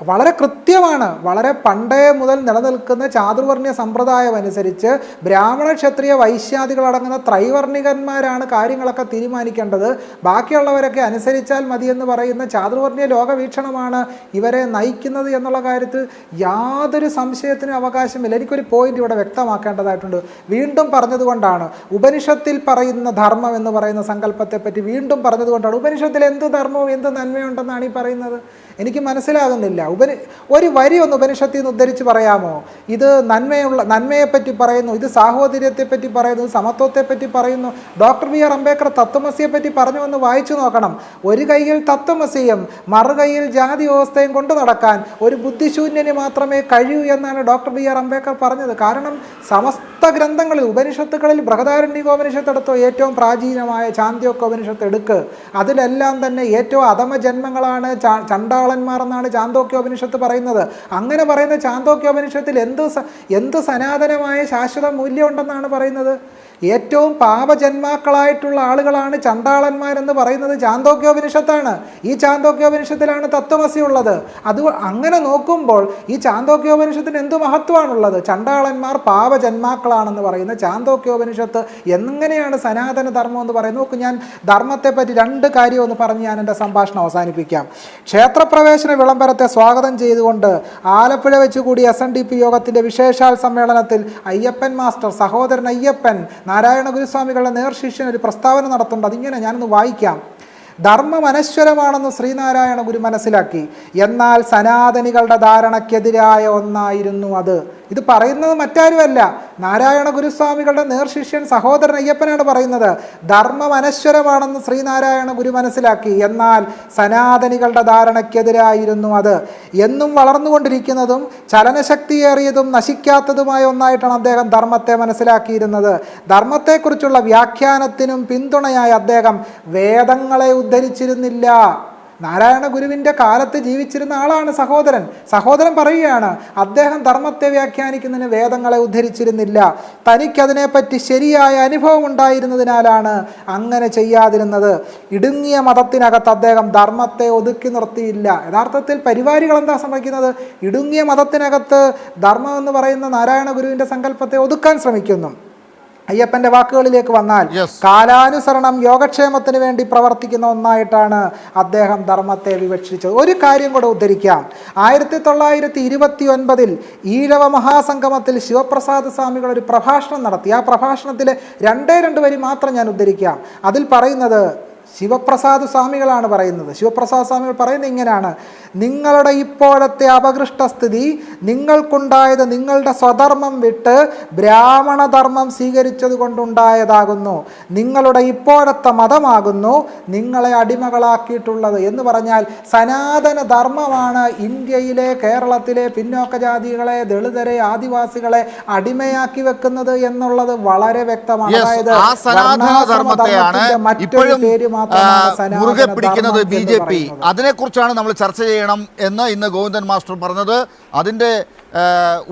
വളരെ കൃത്യമാണ്. വളരെ പണ്ടേ മുതൽ നിലനിൽക്കുന്ന ചാതുർവർണ്ണയ സമ്പ്രദായം അനുസരിച്ച് ബ്രാഹ്മണ ക്ഷത്രിയ വൈശ്യാദികളടങ്ങുന്ന ത്രൈവർണികന്മാരാണ് കാര്യങ്ങളൊക്കെ തീരുമാനിക്കേണ്ടത്. ബാക്കിയുള്ളവരൊക്കെ അനുസരിച്ചാൽ മതിയെന്ന് പറയുന്ന ചാതുർവർണ്ണയ ലോകവീക്ഷണമാണ് ഇവരെ നയിക്കുന്നത് എന്നുള്ള കാര്യത്തിൽ യാതൊരു സംശയത്തിനും അവകാശമില്ല. എനിക്കൊരു പോയിന്റ് ഇവിടെ വ്യക്തമാക്കേണ്ടതായിട്ടുണ്ട്. വീണ്ടും പറഞ്ഞതുകൊണ്ടാണ്, ഉപനിഷത്തിൽ പറയുന്ന ധർമ്മം എന്ന് പറയുന്ന സങ്കല്പത്തെപ്പറ്റി വീണ്ടും പറഞ്ഞതുകൊണ്ടാണ്. ഉപനിഷത്തിൽ എന്ത് ധർമ്മവും എന്ത് നന്മയുണ്ടെന്നാണ് ഈ പറയുന്നത്? എനിക്ക് മനസ്സിലാകുന്നില്ല. ഒരു വരി ഒന്ന് ഉപനിഷത്തിൽ നിന്ന് ഉദ്ധരിച്ച് പറയാമോ? ഇത് നന്മയെപ്പറ്റി പറയുന്നു, ഇത് സാഹോദര്യത്തെപ്പറ്റി പറയുന്നു, സമത്വത്തെപ്പറ്റി പറയുന്നു. Doctor BR. അംബേദ്കർ തത്വമസിയെപ്പറ്റി പറഞ്ഞു എന്ന് വായിച്ചു നോക്കണം. ഒരു കൈയിൽ തത്വമസിയും മറുകൈയിൽ ജാതി വ്യവസ്ഥയും കൊണ്ടു നടക്കാൻ ഒരു ബുദ്ധിശൂന്യന് മാത്രമേ കഴിയൂ എന്നാണ് ഡോക്ടർ ബി.ആർ. അംബേദ്കർ പറഞ്ഞത്. കാരണം സമസ്ത ഗ്രന്ഥങ്ങളിൽ, ഉപനിഷത്തുകളിൽ ബൃഹദാരണ്യകോപനിഷത്ത് എടുത്തോ, ഏറ്റവും പ്രാചീനമായ ചാന്തോക്യോപനിഷത്ത് എടുക്ക്, അതിലെല്ലാം തന്നെ ഏറ്റവും അധമ ജന്മങ്ങളാണ് ചണ്ടാളന്മാർ എന്നാണ് ചാന്തോക്യോപനിഷത്ത് ചാന്തോക്യോപനിഷത്ത് പറയുന്നത്. അങ്ങനെ പറയുന്ന ചാന്തോക്യോപനിഷത്തിൽ എന്ത് സനാതനമായ ശാശ്വത മൂല്യം ഉണ്ടെന്നാണ് പറയുന്നത്? ഏറ്റവും പാപജന്മാക്കളായിട്ടുള്ള ആളുകളാണ് ചണ്ടാളന്മാരെന്ന് പറയുന്നത് ചാന്തോക്യോപനിഷത്താണ്. ഈ ചാന്തോക്യോപനിഷത്തിലാണ് തത്വമസി ഉള്ളത്. അത് അങ്ങനെ നോക്കുമ്പോൾ ഈ ചാന്തോക്യോപനിഷത്തിന് എന്ത് മഹത്വമാണുള്ളത്? ചണ്ടാളന്മാർ പാപജന്മാക്കളാണെന്ന് പറയുന്ന ചാന്തോക്യോപനിഷത്ത് എങ്ങനെയാണ് സനാതന ധർമ്മം എന്ന് പറയുന്നത്? നോക്ക്, ഞാൻ ധർമ്മത്തെപ്പറ്റി 2 കാര്യം ഒന്ന് പറഞ്ഞ് ഞാൻ എൻ്റെ സംഭാഷണം അവസാനിപ്പിക്കാം. ക്ഷേത്രപ്രവേശന വിളംബരത്തെ സ്വാഗതം ചെയ്തുകൊണ്ട് ആലപ്പുഴ വെച്ച് കൂടി SNDP യോഗത്തിൻ്റെ വിശേഷാൽ സമ്മേളനത്തിൽ അയ്യപ്പൻ മാസ്റ്റർ, സഹോദരൻ അയ്യപ്പൻ, നാരായണ ഗുരുസ്വാമികളുടെ നേർശിഷ്യൻ ഒരു പ്രസ്താവന നടത്തുന്നുണ്ട്. അതിങ്ങനെ ഞാനൊന്ന് വായിക്കാം. ധർമ്മം അനശ്വരമാണെന്ന് ശ്രീനാരായണ ഗുരു മനസ്സിലാക്കി. എന്നാൽ സനാതനികളുടെ ധാരണയ്ക്കെതിരായ ഒന്നായിരുന്നു അത്. ഇത് പറയുന്നത് മറ്റാരുമല്ല, നാരായണ ഗുരുസ്വാമികളുടെ നേർശിഷ്യൻ സഹോദരൻ അയ്യപ്പനാണ് പറയുന്നത്. ധർമ്മം അനശ്വരമാണെന്ന് ശ്രീനാരായണ ഗുരു മനസ്സിലാക്കി. എന്നാൽ സനാതനികളുടെ ധാരണയ്ക്കെതിരായിരുന്നു അത്. എന്നും വളർന്നുകൊണ്ടിരിക്കുന്നതും ചലനശക്തിയേറിയതും നശിക്കാത്തതുമായ ഒന്നായിട്ടാണ് അദ്ദേഹം ധർമ്മത്തെ മനസ്സിലാക്കിയിരുന്നത്. ധർമ്മത്തെക്കുറിച്ചുള്ള വ്യാഖ്യാനത്തിനും പിന്തുണയായി അദ്ദേഹം വേദങ്ങളെ ഉദ്ധരിച്ചിരുന്നില്ല. നാരായണ ഗുരുവിൻ്റെ കാലത്ത് ജീവിച്ചിരുന്ന ആളാണ് സഹോദരൻ പറയുകയാണ്, അദ്ദേഹം ധർമ്മത്തെ വ്യാഖ്യാനിക്കുന്നതിന് വേദങ്ങളെ ഉദ്ധരിച്ചിരുന്നില്ല. തനിക്കതിനെപ്പറ്റി ശരിയായ അനുഭവം ഉണ്ടായിരുന്നതിനാലാണ് അങ്ങനെ ചെയ്യാതിരുന്നത്. ഇടുങ്ങിയ മതത്തിനകത്ത് അദ്ദേഹം ധർമ്മത്തെ ഒതുക്കി നിർത്തിയില്ല. യഥാർത്ഥത്തിൽ പരിവാരികൾ എന്താ ശ്രമിക്കുന്നത്? ഇടുങ്ങിയ മതത്തിനകത്ത് ധർമ്മം എന്ന് പറയുന്ന നാരായണ ഗുരുവിൻ്റെ സങ്കല്പത്തെ ഒതുക്കാൻ ശ്രമിക്കുന്നു. അയ്യപ്പൻ്റെ വാക്കുകളിലേക്ക് വന്നാൽ, കാലാനുസരണം യോഗക്ഷേമത്തിന് വേണ്ടി പ്രവർത്തിക്കുന്ന ഒന്നായിട്ടാണ് അദ്ദേഹം ധർമ്മത്തെ വിവക്ഷിച്ചത്. ഒരു കാര്യം കൂടെ ഉദ്ധരിക്കാം. 1929 ഈഴവ മഹാസംഗമത്തിൽ ശിവപ്രസാദ് സ്വാമികൾ ഒരു പ്രഭാഷണം നടത്തി. ആ പ്രഭാഷണത്തിലെ 2 വരി മാത്രം ഞാൻ ഉദ്ധരിക്കാം. അതിൽ പറയുന്നത് ശിവപ്രസാദ് സ്വാമികളാണ് പറയുന്നത്. ശിവപ്രസാദ് സ്വാമികൾ പറയുന്നത് ഇങ്ങനെയാണ്: നിങ്ങളുടെ ഇപ്പോഴത്തെ അപകൃഷ്ടസ്ഥിതി നിങ്ങൾക്കുണ്ടായത് നിങ്ങളുടെ സ്വധർമ്മം വിട്ട് ബ്രാഹ്മണധർമ്മം സ്വീകരിച്ചത് കൊണ്ടുണ്ടായതാകുന്നു. നിങ്ങളുടെ ഇപ്പോഴത്തെ മതമാകുന്നു നിങ്ങളെ അടിമകളാക്കിയിട്ടുള്ളത്. എന്ന് പറഞ്ഞാൽ സനാതന ധർമ്മമാണ് ഇന്ത്യയിലെ, കേരളത്തിലെ പിന്നോക്ക ജാതികളെ, ദളിതരെ, ആദിവാസികളെ അടിമയാക്കി വെക്കുന്നത് എന്നുള്ളത് വളരെ വ്യക്തമാണ്. അതായത് മറ്റൊരു പേര് മുറുകെ പിടിക്കുന്നത് BJP. അതിനെക്കുറിച്ചാണ് നമ്മൾ ചർച്ച ചെയ്യണം എന്ന് ഇന്ന് ഗോവിന്ദൻ മാസ്റ്റർ പറഞ്ഞത്. അതിൻ്റെ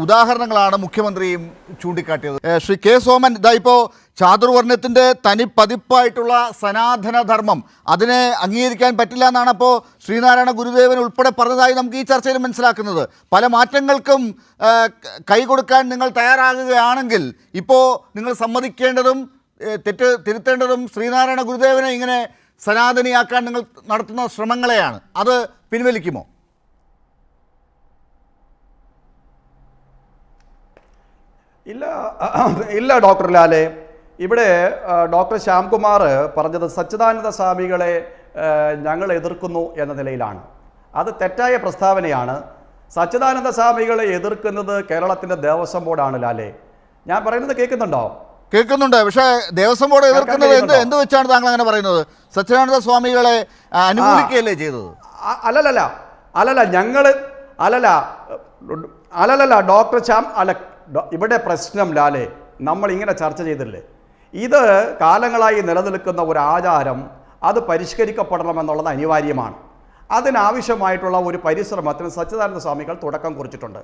ഉദാഹരണങ്ങളാണ് മുഖ്യമന്ത്രിയും ചൂണ്ടിക്കാട്ടിയത്. ശ്രീ കെ സോമൻ, ഇതാ ഇപ്പോൾ ചാതുർവർണ്ണത്തിൻ്റെ തനി പതിപ്പായിട്ടുള്ള സനാതനധർമ്മം അതിനെ അംഗീകരിക്കാൻ പറ്റില്ല എന്നാണ് അപ്പോൾ ശ്രീനാരായണ ഗുരുദേവൻ ഉൾപ്പെടെ പറഞ്ഞതായി നമുക്ക് ഈ ചർച്ചയിൽ മനസ്സിലാക്കുന്നത്. പല മാറ്റങ്ങൾക്കും കൈ കൊടുക്കാൻ നിങ്ങൾ തയ്യാറാകുകയാണെങ്കിൽ ഇപ്പോൾ നിങ്ങൾ സമ്മതിക്കേണ്ടതും തിരുത്തേണ്ടതും ശ്രീനാരായണ ഗുരുദേവനെ ഇങ്ങനെ സനാതനിയാക്കാൻ നിങ്ങൾ നടത്തുന്ന ശ്രമങ്ങളെയാണ്. അത് പിൻവലിക്കുമോ? ഇല്ല ഡോക്ടർ ലാലെ. ഇവിടെ ഡോക്ടർ ശ്യാംകുമാർ പറഞ്ഞത് സച്ചിദാനന്ദ സ്വാമികളെ ഞങ്ങൾ എതിർക്കുന്നു എന്ന നിലയിലാണ്. അത് തെറ്റായ പ്രസ്താവനയാണ്. സച്ചിദാനന്ദ സ്വാമികളെ എതിർക്കുന്നത് കേരളത്തിൻ്റെ ദേവസ്വം ബോർഡാണ് ലാലെ. ഞാൻ പറയുന്നത് കേൾക്കുന്നുണ്ടോ? കേൾക്കുന്നുണ്ട്. പക്ഷേ ദേവസ്വം ബോർഡ് എതിർക്കുന്നത് എന്ത് വെച്ചാണ് താങ്കൾ അങ്ങനെ പറയുന്നത്? സച്ചിദാനന്ദ സ്വാമികളെ അനുകൂലിക്കുകയല്ലേ ചെയ്തത്? അല്ലല്ല ഡോക്ടർ ശ്യാം, ഇവിടെ പ്രശ്നം ലാലെ, നമ്മൾ ഇങ്ങനെ ചർച്ച ചെയ്തില്ലേ, ഇത് കാലങ്ങളായി നിലനിൽക്കുന്ന ഒരു ആചാരം, അത് പരിഷ്കരിക്കപ്പെടണമെന്നുള്ളത് അനിവാര്യമാണ്. അതിനാവശ്യമായിട്ടുള്ള ഒരു പരിശ്രമത്തിന് സച്ചിദാനന്ദ സ്വാമികൾ തുടക്കം കുറിച്ചിട്ടുണ്ട്.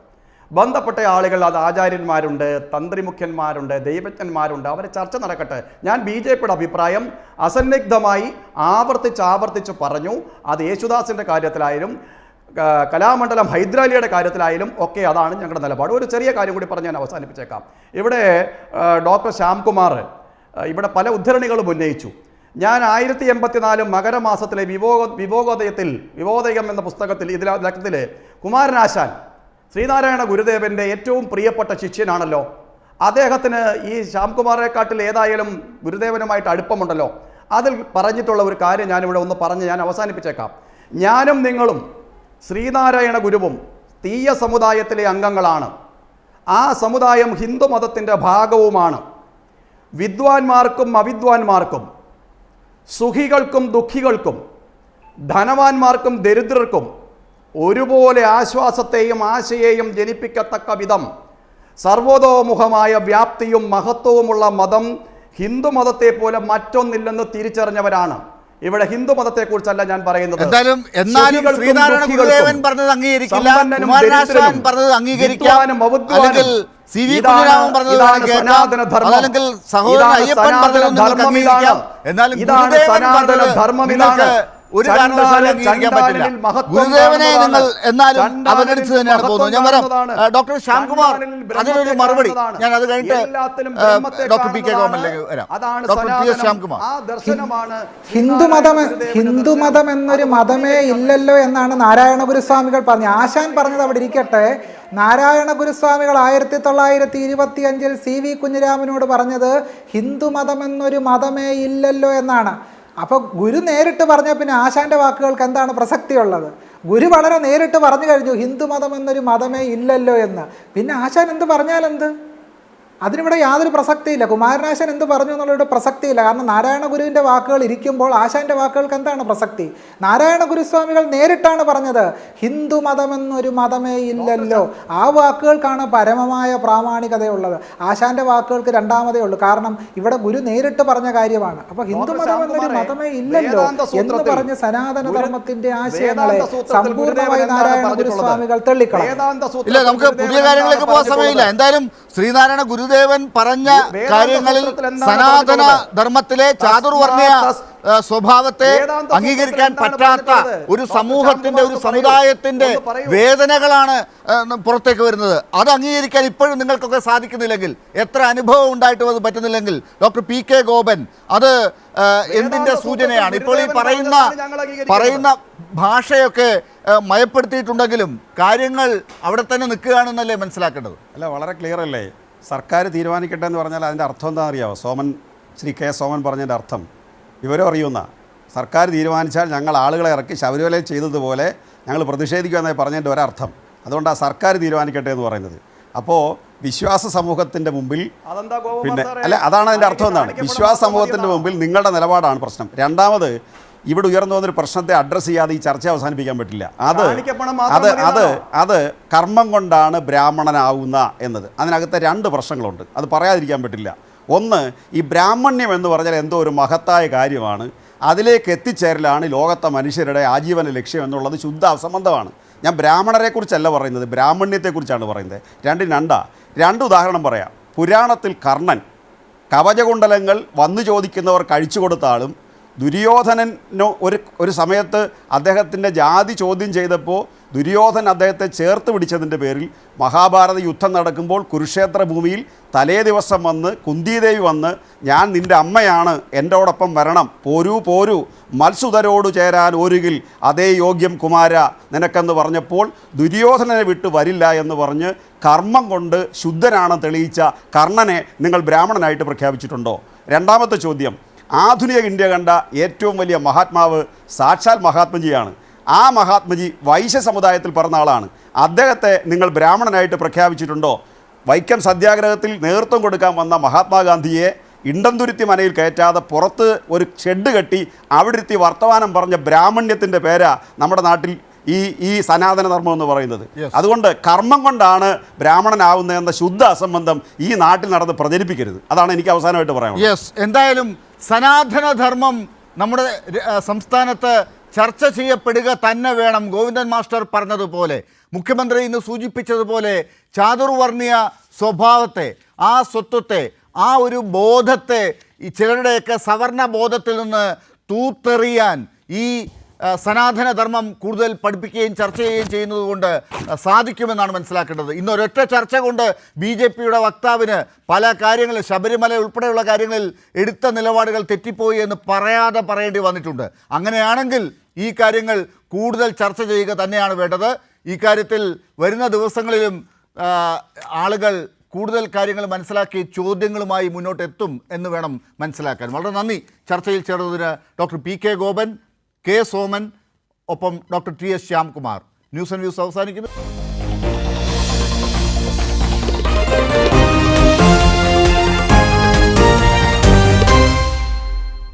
ബന്ധപ്പെട്ട ആളുകൾ, അത് ആചാര്യന്മാരുണ്ട്, തന്ത്രിമുഖ്യന്മാരുണ്ട്, ദൈവജ്ഞന്മാരുണ്ട്, അവരെ ചർച്ച നടക്കട്ടെ. ഞാൻ BJPയുടെ അഭിപ്രായം അസന്നിഗ്ധമായി ആവർത്തിച്ച് പറഞ്ഞു. അത് യേശുദാസിൻ്റെ കാര്യത്തിലായാലും കലാമണ്ഡലം ഹൈദരാലിയുടെ കാര്യത്തിലായാലും ഒക്കെ അതാണ് ഞങ്ങളുടെ നിലപാട്. ഒരു ചെറിയ കാര്യം കൂടി പറഞ്ഞ് ഞാൻ അവസാനിപ്പിച്ചേക്കാം. ഇവിടെ ഡോക്ടർ ശ്യാംകുമാർ ഇവിടെ പല ഉദ്ധരണികളും ഉന്നയിച്ചു. ഞാൻ 1084 മകരമാസത്തിലെ വിവോദയം എന്ന പുസ്തകത്തിൽ ഇതിലെ കുമാരനാശാൻ ശ്രീനാരായണ ഗുരുദേവൻ്റെ ഏറ്റവും പ്രിയപ്പെട്ട ശിഷ്യനാണല്ലോ. അദ്ദേഹത്തിന് ഈ ശ്യാംകുമാറിനെക്കാട്ടിൽ ഏതായാലും ഗുരുദേവനുമായിട്ട് അടുപ്പമുണ്ടല്ലോ. അതിൽ പറഞ്ഞിട്ടുള്ള ഒരു കാര്യം ഞാനിവിടെ ഒന്ന് പറഞ്ഞ് ഞാൻ അവസാനിപ്പിച്ചേക്കാം. ഞാനും നിങ്ങളും ശ്രീനാരായണ ഗുരുവും തീയ സമുദായത്തിലെ അംഗങ്ങളാണ്. ആ സമുദായം ഹിന്ദു മതത്തിൻ്റെ ഭാഗവുമാണ്. വിദ്വാൻമാർക്കും അവിദ്വാൻമാർക്കും, സുഖികൾക്കും ദുഃഖികൾക്കും, ധനവാന്മാർക്കും ദരിദ്രർക്കും ഒരുപോലെ ആശ്വാസത്തെയും ആശയെയും ജനിപ്പിക്കത്തക്ക വിധം സർവതോമുഖമായ വ്യാപ്തിയും മഹത്വവുമുള്ള മതം ഹിന്ദു മതത്തെ പോലെ മറ്റൊന്നില്ലെന്ന് തിരിച്ചറിഞ്ഞവരാണ്. ഇവിടെ ഹിന്ദു മതത്തെ കുറിച്ചല്ല ഞാൻ പറയുന്നത്. എന്നാലും ശുചികൾക്കും ശ്രീനാരായണ ദുഃഖികൾക്കും, ഗുരുദേവൻ പറഞ്ഞത് അംഗീകരിക്കില്ല, സമ്പന്നനും കുമാരനാശാൻ ദരിദ്രനും, പറഞ്ഞത് അംഗീകരിക്കാം, വിദ്വാനും അവദ്വാനും, അല്ലെങ്കിൽ സി വി ഇതാണ് കുഞ്ഞിരാമൻ പറഞ്ഞത് സനാതന ധർമ്മം. അല്ലെങ്കിൽ സഹോദരൻ ഇതാണ് അയ്യപ്പൻ സനാതന പറഞ്ഞത് നിങ്ങൾക്ക് ധർമ്മം. അംഗീകരിക്കാം. എന്നാലും ഇതാണ് ഗുരുദേവൻ സനാതന പറഞ്ഞത് ധർമ്മം. നിങ്ങൾക്ക് ഒരു കാരണവശാലും അംഗീകരിക്കാൻ പറ്റില്ല. ഗുരുദേവനെ നിങ്ങൾ എന്നാലും അവഗണിച്ച് തന്നെയാണ് പോകുന്നത്. ഞാൻ പറയാം, ഡോക്ടർ ശ്യാംകുമാർ അതിനൊരു മറുപടി ഞാൻ അത് കഴിഞ്ഞിട്ട് ഡോക്ടർ പി കെ ഗോപനിലേക്ക് വരാം. ഡോക്ടർ പി എസ് ശ്യാംകുമാർ, ഹിന്ദുമതം എന്നൊരു മതമേ ഇല്ലല്ലോ എന്നാണ് നാരായണ ഗുരുസ്വാമികൾ പറഞ്ഞത്. ആശാൻ പറഞ്ഞത് അവിടെ ഇരിക്കട്ടെ. നാരായണ ഗുരുസ്വാമികൾ 1925 സി വി കുഞ്ഞിരാമനോട് പറഞ്ഞത് ഹിന്ദുമതം എന്നൊരു മതമേ ഇല്ലല്ലോ എന്നാണ്. അപ്പോൾ ഗുരു നേരിട്ട് പറഞ്ഞാൽ പിന്നെ ആശാന്റെ വാക്കുകൾക്ക് എന്താണ് പ്രസക്തിയുള്ളത്? ഗുരു വളരെ നേരിട്ട് പറഞ്ഞു കഴിഞ്ഞു ഹിന്ദുമതം എന്നൊരു മതമേ ഇല്ലല്ലോ എന്ന്. പിന്നെ ആശാൻ എന്ത് പറഞ്ഞാലെന്ത്? അതിനിവിടെ യാതൊരു പ്രസക്തിയില്ല. കുമാരനാശൻ എന്ത് പറഞ്ഞു എന്നുള്ളൊരു പ്രസക്തിയില്ല. കാരണം നാരായണ ഗുരുവിൻ്റെ വാക്കുകൾ ഇരിക്കുമ്പോൾ ആശാന്റെ വാക്കുകൾക്ക് എന്താണ് പ്രസക്തി? നാരായണ ഗുരുസ്വാമികൾ നേരിട്ടാണ് പറഞ്ഞത് ഹിന്ദു മതമെന്നൊരു മതമേ ഇല്ലല്ലോ. ആ വാക്കുകൾക്കാണ് പരമമായ പ്രാമാണികതയുള്ളത്. ആശാന്റെ വാക്കുകൾക്ക് രണ്ടാമതേ ഉള്ളൂ. കാരണം ഇവിടെ ഗുരു നേരിട്ട് പറഞ്ഞ കാര്യമാണ്. അപ്പൊ ഹിന്ദു മതം എന്നൊരു മതമേ ഇല്ലല്ലോ എന്ന് പറഞ്ഞ് സനാതന ധർമ്മത്തിന്റെ ആശയങ്ങളെ സമ്പൂർണ്ണമായി നാരായണ ഗുരുസ്വാമികൾ തള്ളിക്കളഞ്ഞു. ഇല്ല, നമുക്ക് പുതിയ കാര്യങ്ങളിലേക്ക് പോകാൻ സമയമില്ല. എന്തായാലും ശ്രീനാരായണ ഗുരുദേവൻ പറഞ്ഞ കാര്യങ്ങളിൽ സനാതന ധർമ്മത്തിലെ ചാതുർവർണ്ണയ സ്വഭാവത്തെ അംഗീകരിക്കാൻ പറ്റാത്ത ഒരു സമൂഹത്തിന്റെ, ഒരു സമുദായത്തിന്റെ വേദനകളാണ് പുറത്തേക്ക് വരുന്നത്. അത് അംഗീകരിക്കാൻ ഇപ്പോഴും നിങ്ങൾക്കൊക്കെ സാധിക്കുന്നില്ലെങ്കിൽ, എത്ര അനുഭവം ഉണ്ടായിട്ടും അത് പറ്റുന്നില്ലെങ്കിൽ, ഡോക്ടർ പി കെ ഗോപൻ അത് എന്തിന്റെ സൂചനയാണ്? ഇപ്പോൾ ഈ പറയുന്ന ഭാഷയൊക്കെ മയപ്പെടുത്തിയിട്ടുണ്ടെങ്കിലും കാര്യങ്ങൾ അവിടെ തന്നെ നിൽക്കുകയാണെന്നല്ലേ മനസ്സിലാക്കേണ്ടത്? അല്ല, വളരെ ക്ലിയർ അല്ലേ? സർക്കാർ തീരുമാനിക്കട്ടെ എന്ന് പറഞ്ഞാൽ അതിൻ്റെ അർത്ഥം എന്താണെന്ന് അറിയാമോ? ശ്രീ കെ സോമൻ പറഞ്ഞതിൻ്റെ അർത്ഥം വിവരം അറിയുന്ന, സർക്കാർ തീരുമാനിച്ചാൽ ഞങ്ങൾ ആളുകളെ ഇറക്കി ശബരിമലയിൽ ചെയ്തതുപോലെ ഞങ്ങൾ പ്രതിഷേധിക്കുമെന്നായി പറഞ്ഞതിൻ്റെ ഒരർത്ഥം. അതുകൊണ്ടാണ് സർക്കാർ തീരുമാനിക്കട്ടെ എന്ന് പറയുന്നത്. അപ്പോൾ വിശ്വാസ സമൂഹത്തിൻ്റെ മുമ്പിൽ പിന്നെ അല്ല, അതാണ് അതിൻ്റെ അർത്ഥം. എന്താണ്? വിശ്വാസ സമൂഹത്തിൻ്റെ മുമ്പിൽ നിങ്ങളുടെ നിലപാടാണ് പ്രശ്നം. രണ്ടാമത്, ഇവിടെ ഉയർന്നു വന്നൊരു പ്രശ്നത്തെ അഡ്രസ്സ് ചെയ്യാതെ ഈ ചർച്ച അവസാനിപ്പിക്കാൻ പറ്റില്ല. അത് കർമ്മം കൊണ്ടാണ് ബ്രാഹ്മണനാവുന്ന എന്നത്, അതിനകത്തെ രണ്ട് പ്രശ്നങ്ങളുണ്ട്. അത് പറയാതിരിക്കാൻ പറ്റില്ല. ഒന്ന്, ഈ ബ്രാഹ്മണ്യം എന്ന് പറഞ്ഞാൽ എന്തോ ഒരു മഹത്തായ കാര്യമാണ്. അതിലേക്ക് എത്തിച്ചേരലാണ് ലോകത്തെ മനുഷ്യരുടെ ആജീവന ലക്ഷ്യം എന്നുള്ളത് ശുദ്ധ അസംബന്ധമാണ്. ഞാൻ ബ്രാഹ്മണരെക്കുറിച്ചല്ല പറയുന്നത്, ബ്രാഹ്മണ്യത്തെക്കുറിച്ചാണ് പറയുന്നത്. രണ്ട് ഉദാഹരണം പറയാം. പുരാണത്തിൽ കർണൻ കവചകുണ്ടലങ്ങൾ വന്നു ചോദിക്കുന്നവർ കഴിച്ചു കൊടുത്ത ആളും, ദുര്യോധനനോ ഒരു സമയത്ത് അദ്ദേഹത്തിൻ്റെ ജാതി ചോദ്യം ചെയ്തപ്പോൾ ദുര്യോധൻ അദ്ദേഹത്തെ ചേർത്ത് പിടിച്ചതിൻ്റെ പേരിൽ മഹാഭാരത യുദ്ധം നടക്കുമ്പോൾ കുരുക്ഷേത്ര ഭൂമിയിൽ തലേ ദിവസം വന്ന് കുന്തിദേവി വന്ന്, ഞാൻ നിൻ്റെ അമ്മയാണ്, എൻ്റോടൊപ്പം വരണം, പോരൂ മത്സുതരോട് ചേരാൻ ഒരുകിൽ അതേ യോഗ്യം കുമാര നിനക്കെന്ന് പറഞ്ഞപ്പോൾ ദുര്യോധനനെ വിട്ട് വരില്ല എന്ന് പറഞ്ഞ് കർമ്മം കൊണ്ട് ശുദ്ധനാണെന്ന് തെളിയിച്ച കർണനെ നിങ്ങൾ ബ്രാഹ്മണനായിട്ട് പ്രഖ്യാപിച്ചിട്ടുണ്ടോ? രണ്ടാമത്തെ ചോദ്യം, ആധുനിക ഇന്ത്യ കണ്ട ഏറ്റവും വലിയ മഹാത്മാവ് സാക്ഷാൽ മഹാത്മജിയാണ്. ആ മഹാത്മജി വൈശ്യ സമുദായത്തിൽ പറഞ്ഞ ആളാണ്. അദ്ദേഹത്തെ നിങ്ങൾ ബ്രാഹ്മണനായിട്ട് പ്രഖ്യാപിച്ചിട്ടുണ്ടോ? വൈക്കം സത്യാഗ്രഹത്തിൽ നേതൃത്വം കൊടുക്കാൻ വന്ന മഹാത്മാഗാന്ധിയെ ഇണ്ടംതുരുത്തി മനയിൽ കയറ്റാതെ പുറത്ത് ഒരു ഷെഡ് കെട്ടി അവിടെ ഇരുത്തി വർത്തമാനം പറഞ്ഞ ബ്രാഹ്മണ്യത്തിൻ്റെ പേരാ നമ്മുടെ നാട്ടിൽ ഈ സനാതന ധർമ്മം എന്ന് പറയുന്നത്. അതുകൊണ്ട് കർമ്മം കൊണ്ടാണ് ബ്രാഹ്മണനാവുന്നതെന്ന ശുദ്ധ അസംബന്ധം ഈ നാട്ടിൽ നടന്ന് പ്രചരിപ്പിക്കരുത്. അതാണ് എനിക്ക് അവസാനമായിട്ട് പറയാനുള്ളത്. എന്തായാലും സനാതനധർമ്മം നമ്മുടെ സംസ്ഥാനത്ത് ചർച്ച ചെയ്യപ്പെടുക തന്നെ വേണം. ഗോവിന്ദൻ മാസ്റ്റർ പറഞ്ഞതുപോലെ, മുഖ്യമന്ത്രി ഇന്ന് സൂചിപ്പിച്ചതുപോലെ, ചാതുർവർണ്ണീയ സ്വഭാവത്തെ, ആ സ്വത്വത്തെ, ആ ഒരു ബോധത്തെ, ഈ ചിലരുടെയൊക്കെ സവർണ ബോധത്തിൽ നിന്ന് തൂത്തെറിയാൻ ഈ സനാതനധർമ്മം കൂടുതൽ പഠിപ്പിക്കുകയും ചർച്ച ചെയ്യുകയും ചെയ്യുന്നത് കൊണ്ട് സാധിക്കുമെന്നാണ് മനസ്സിലാക്കേണ്ടത്. ഇന്നൊരൊറ്റ ചർച്ച കൊണ്ട് BJPയുടെ വക്താവിന് പല കാര്യങ്ങളിൽ, ശബരിമല ഉൾപ്പെടെയുള്ള കാര്യങ്ങളിൽ എടുത്ത നിലപാടുകൾ തെറ്റിപ്പോയി എന്ന് പറയേണ്ടി വന്നിട്ടുണ്ട്. അങ്ങനെയാണെങ്കിൽ ഈ കാര്യങ്ങൾ കൂടുതൽ ചർച്ച ചെയ്യുക തന്നെയാണ് വേണ്ടത്. ഈ കാര്യത്തിൽ വരുന്ന ദിവസങ്ങളിലും ആളുകൾ കൂടുതൽ കാര്യങ്ങൾ മനസ്സിലാക്കി ചോദ്യങ്ങളുമായി മുന്നോട്ടെത്തും എന്ന് വേണം മനസ്സിലാക്കാൻ. വളരെ നന്ദി ചർച്ചയിൽ ചേർന്നതിന് doctor P K Gopan, K Soman, ഒപ്പം doctor T S Shyamkumar. News and views അവസാനിക്കുന്നു.